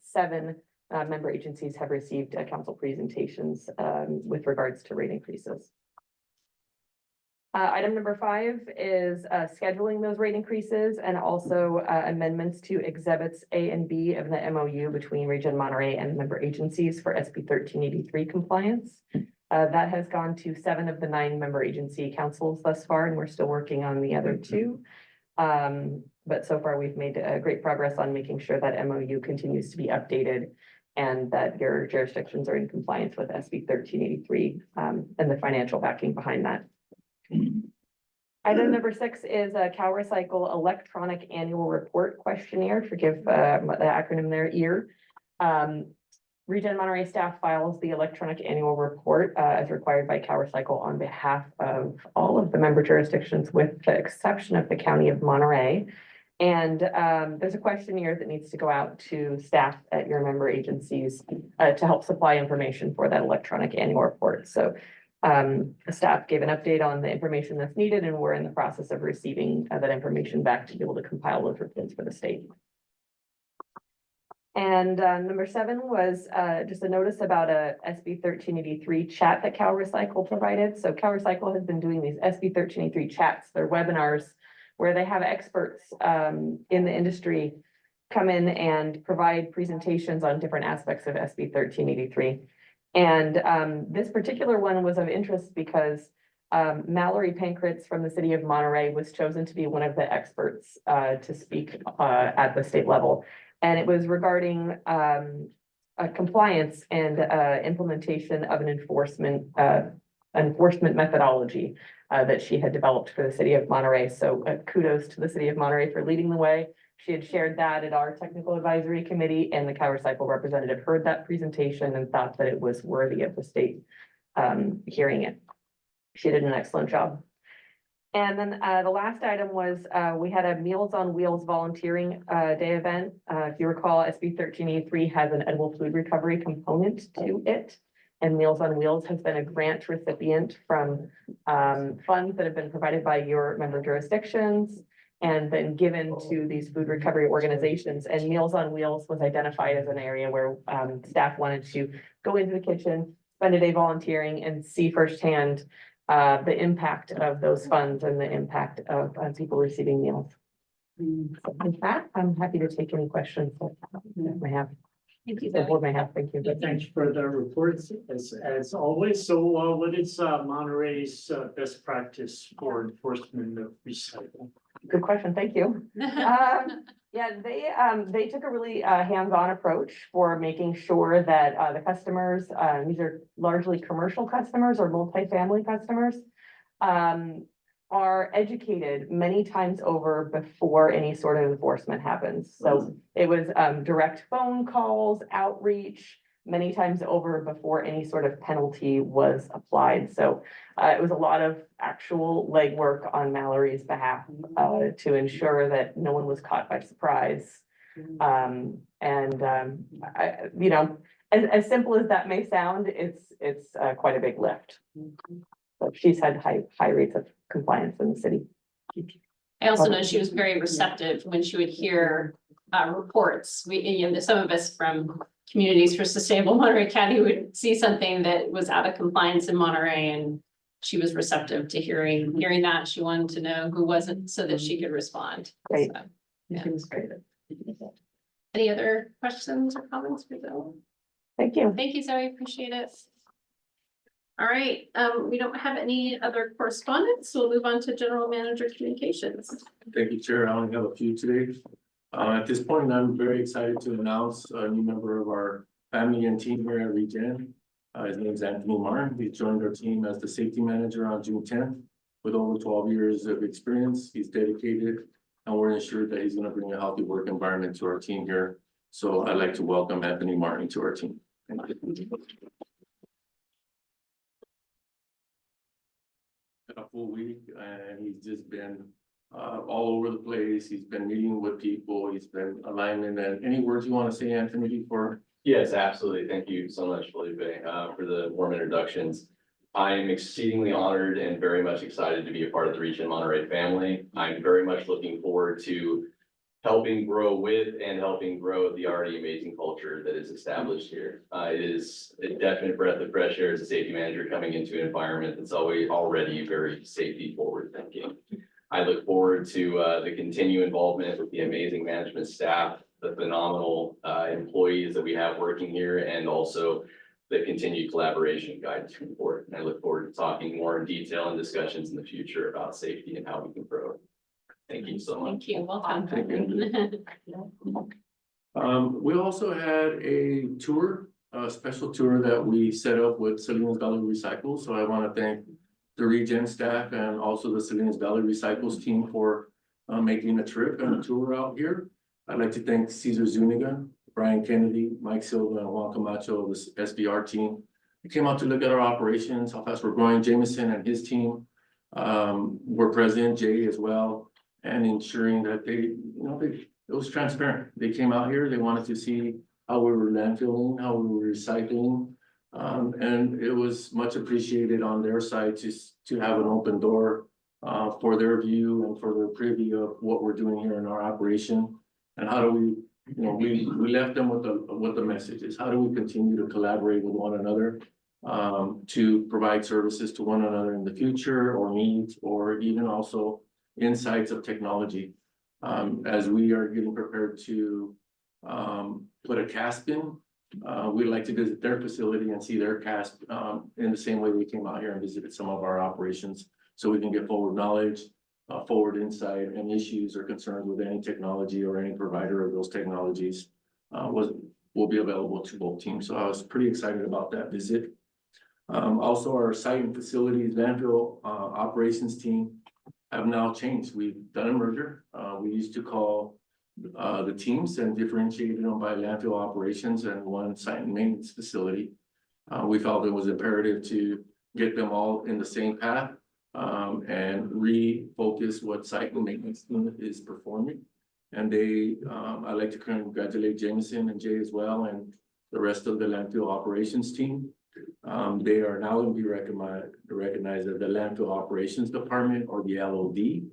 seven member agencies have received council presentations with regards to rate increases. Item number 5 is scheduling those rate increases and also amendments to exhibits A and B of the MOU between ReGen Monterey and member agencies for SB 1383 compliance. That has gone to 7 of the 9 member agency councils thus far, and we're still working on the other 2. But so far we've made great progress on making sure that MOU continues to be updated and that your jurisdictions are in compliance with SB 1383 and the financial backing behind that. Item number 6 is a CalRecycle electronic annual report questionnaire. Forgive the acronym there, EAR. ReGen Monterey staff files the electronic annual report as required by CalRecycle on behalf of all of the member jurisdictions, with the exception of the County of Monterey. And there's a questionnaire that needs to go out to staff at your member agencies to help supply information for that electronic annual report. So the staff gave an update on the information that's needed, and we're in the process of receiving that information back to be able to compile those reports for the state. And number 7 was just a notice about a SB 1383 chat that CalRecycle provided. So CalRecycle has been doing these SB 1383 chats, they're webinars where they have experts in the industry come in and provide presentations on different aspects of SB 1383. And this particular one was of interest because Mallory Pankratz from the city of Monterey was chosen to be one of the experts to speak at the state level. And it was regarding compliance and implementation of an enforcement methodology that she had developed for the city of Monterey. So kudos to the city of Monterey for leading the way. She had shared that at our technical advisory committee, and the CalRecycle representative heard that presentation and thought that it was worthy of the state hearing it. She did an excellent job. And then the last item was we had a Meals on Wheels volunteering day event. If you recall, SB 1383 has an edible food recovery component to it. And Meals on Wheels has been a grant recipient from funds that have been provided by your member jurisdictions and then given to these food recovery organizations. And Meals on Wheels was identified as an area where staff wanted to go into the kitchen, spend a day volunteering, and see firsthand the impact of those funds and the impact of people receiving meals. So with that, I'm happy to take any questions that I have. Thank you. The board may have. Thank you. Thanks for the reports as always. So what is Monterey's best practice for enforcement of recycling? Good question. Thank you. Yeah, they took a really hands-on approach for making sure that the customers, these are largely commercial customers or multifamily customers, are educated many times over before any sort of enforcement happens. So it was direct phone calls, outreach, many times over before any sort of penalty was applied. So it was a lot of actual legwork on Mallory's behalf to ensure that no one was caught by surprise. You know, as simple as that may sound, it's quite a big lift. So she's had high rates of compliance in the city. I also know she was very receptive when she would hear reports. Some of us from Communities for Sustainable Monterey County would see something that was out of compliance in Monterey, and she was receptive to hearing that. She wanted to know who wasn't so that she could respond. Great. So, yeah. It was great. Any other questions or comments for Bill? Thank you. Thank you, Zoe. Appreciate it. All right, we don't have any other correspondence, so we'll move on to General Manager Communications. Thank you, Chair. I only have a few today. At this point, I'm very excited to announce a new member of our family and team here at ReGen. His name is Anthony Martin. He joined our team as the safety manager on June 10th. With over 12 years of experience, he's dedicated, and we're ensured that he's going to bring a healthy work environment to our team here. So I'd like to welcome Anthony Martin to our team. Thank you. A full week, and he's just been all over the place. He's been meeting with people. He's been alignment. And any words you want to say, Anthony, before? Yes, absolutely. Thank you so much, Felipe, for the warm introductions. I am exceedingly honored and very much excited to be a part of the ReGen Monterey family. I'm very much looking forward to helping grow with and helping grow the already amazing culture that is established here. It is a definite breath of fresh air as a safety manager coming into an environment that's already very safety forward thinking. I look forward to the continued involvement with the amazing management staff, the phenomenal employees that we have working here, and also the continued collaboration and guidance from the board. And I look forward to talking more in detail and discussions in the future about safety and how we can grow. Thank you so much. Thank you, well done. Thank We also had a tour, a special tour that we set up with Salinas Valley Recycle. So I want to thank the ReGen staff and also the Salinas Valley Recycles team for making a trip and a tour out here. I'd like to thank Cesar Zuniga, Brian Kennedy, Mike Silva, and Juan Camacho, the SBR team. They came out to look at our operations, how fast we're growing. Jameson and his team were present, Jay as well, and ensuring that it was transparent. They came out here, they wanted to see how we were landfilling, how we were recycling. And it was much appreciated on their side to have an open door for their view and for their preview of what we're doing here in our operation. And how do we, we left them with the messages. How do we continue to collaborate with one another to provide services to one another in the future, or needs, or even also insights of technology. As we are getting prepared to put a CASP in, we'd like to visit their facility and see their CASP in the same way we came out here and visited some of our operations, so we can get forward knowledge, forward insight, and issues or concerns with any technology or any provider of those technologies will be available to both teams. So I was pretty excited about that visit. Also, our site and facilities landfill operations team have now changed. We've done a merger. We used to call the teams and differentiated them by landfill operations and one site and maintenance facility. We felt it was imperative to get them all in the same path and refocus what site and maintenance team is performing. And I'd like to congratulate Jameson and Jay as well, and the rest of the landfill operations team. They are now going to be recognized as the Landfill Operations Department, or the LOD.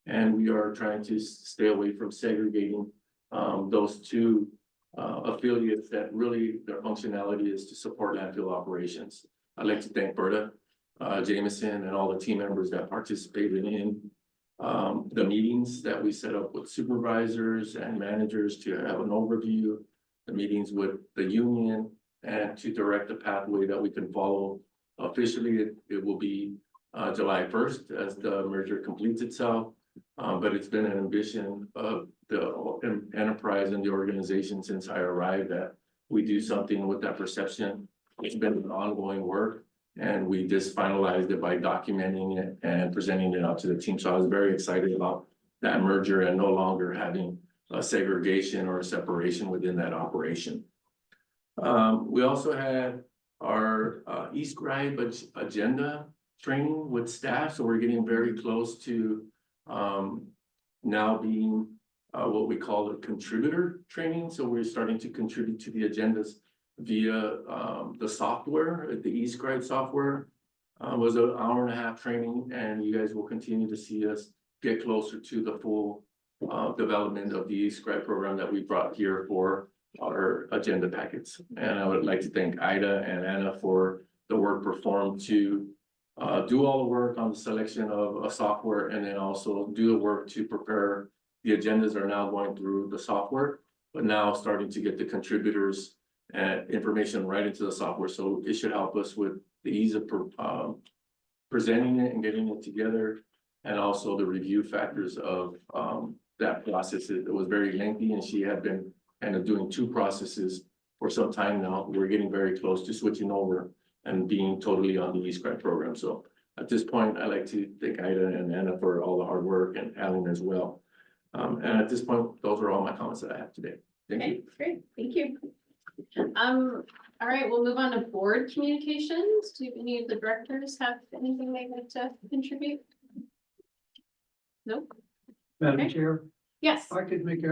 And we are trying to stay away from segregating those two affiliates that really their functionality is to support landfill operations. I'd like to thank Berta, Jameson, and all the team members that participated in the meetings that we set up with supervisors and managers to have an overview, the meetings with the union, and to direct the pathway that we can follow. Officially, it will be July 1st as the merger completes itself. But it's been an ambition of the enterprise and the organization since I arrived that we do something with that perception. It's been an ongoing work, and we just finalized it by documenting it and presenting it out to the team. So I was very excited about that merger and no longer having a segregation or a separation within that operation. We also had our e-scribe agenda training with staff. So we're getting very close to now being what we call a contributor training. So we're starting to contribute to the agendas via the software, the e-scribe software. Was an 1.5-hour training, and you guys will continue to see us get closer to the full development of the e-scribe program that we brought here for our agenda packets. And I would like to thank Ida and Anna for the work performed to do all the work on the selection of a software, and then also do the work to prepare. The agendas are now going through the software, but now starting to get the contributors and information right into the software. So it should help us with the ease of presenting it and getting it together, and also the review factors of that process. It was very lengthy, and she had been kind of doing 2 processes for some time now. We're getting very close to switching over and being totally on the e-scribe program. So at this point, I'd like to thank Ida and Anna for all the hard work, and Alan as well. And at this point, those are all my comments that I have today. Thank you. Great, thank you. All right, we'll move on to board communications. Do any of the directors have anything they'd like to contribute? Nope. Madam Okay. Chair, Yes. I could make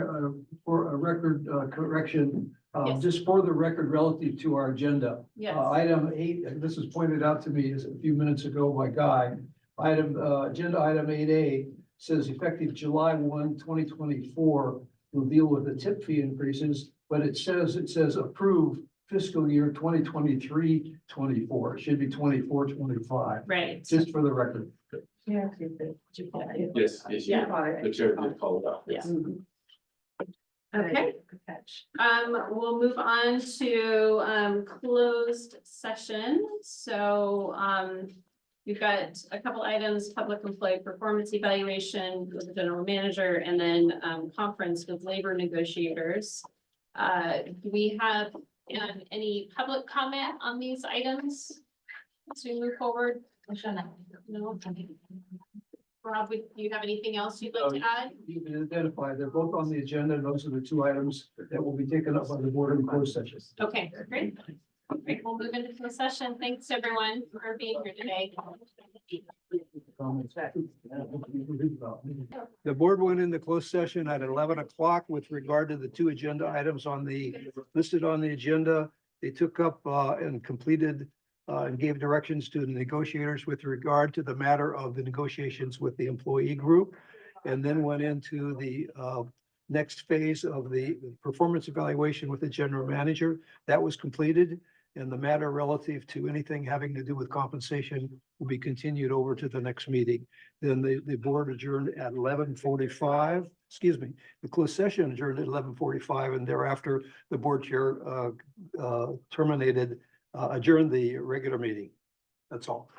for a record correction, Yes. just for the record relative to our agenda. Yes. Item 8, and this was pointed out to me just a few minutes ago by Guy. Agenda item 8A says effective July 1, 2024, will deal with the tip fee increases, but it says approve fiscal year 2023-24. It should be 24-25. Right. Just for the record. Yes, yes, Yeah. the chair did call it out. Yeah. Okay. We'll move on to closed session. So we've got a couple items, public employee performance evaluation with the general manager, and then conference with labor negotiators. Do we have any public comment on these items as we move forward? No. Rob, do you have anything else you'd like to add? You can identify, they're both on the agenda. Those are the two items that will be taken up by the board in closed session. Okay, great. Great, we'll move into the session. Thanks, everyone, for being here today. The board went into closed session at 11 o'clock with regard to the two agenda items listed on the agenda. They took up and completed and gave directions to the negotiators with regard to the matter of the negotiations with the employee group. And then went into the next phase of the performance evaluation with the general manager. That was completed. And the matter relative to anything having to do with compensation will be continued over to the next meeting. Then the board adjourned at 11:45, the closed session adjourned at 11:45, and thereafter the board chair adjourned the regular meeting. That's all.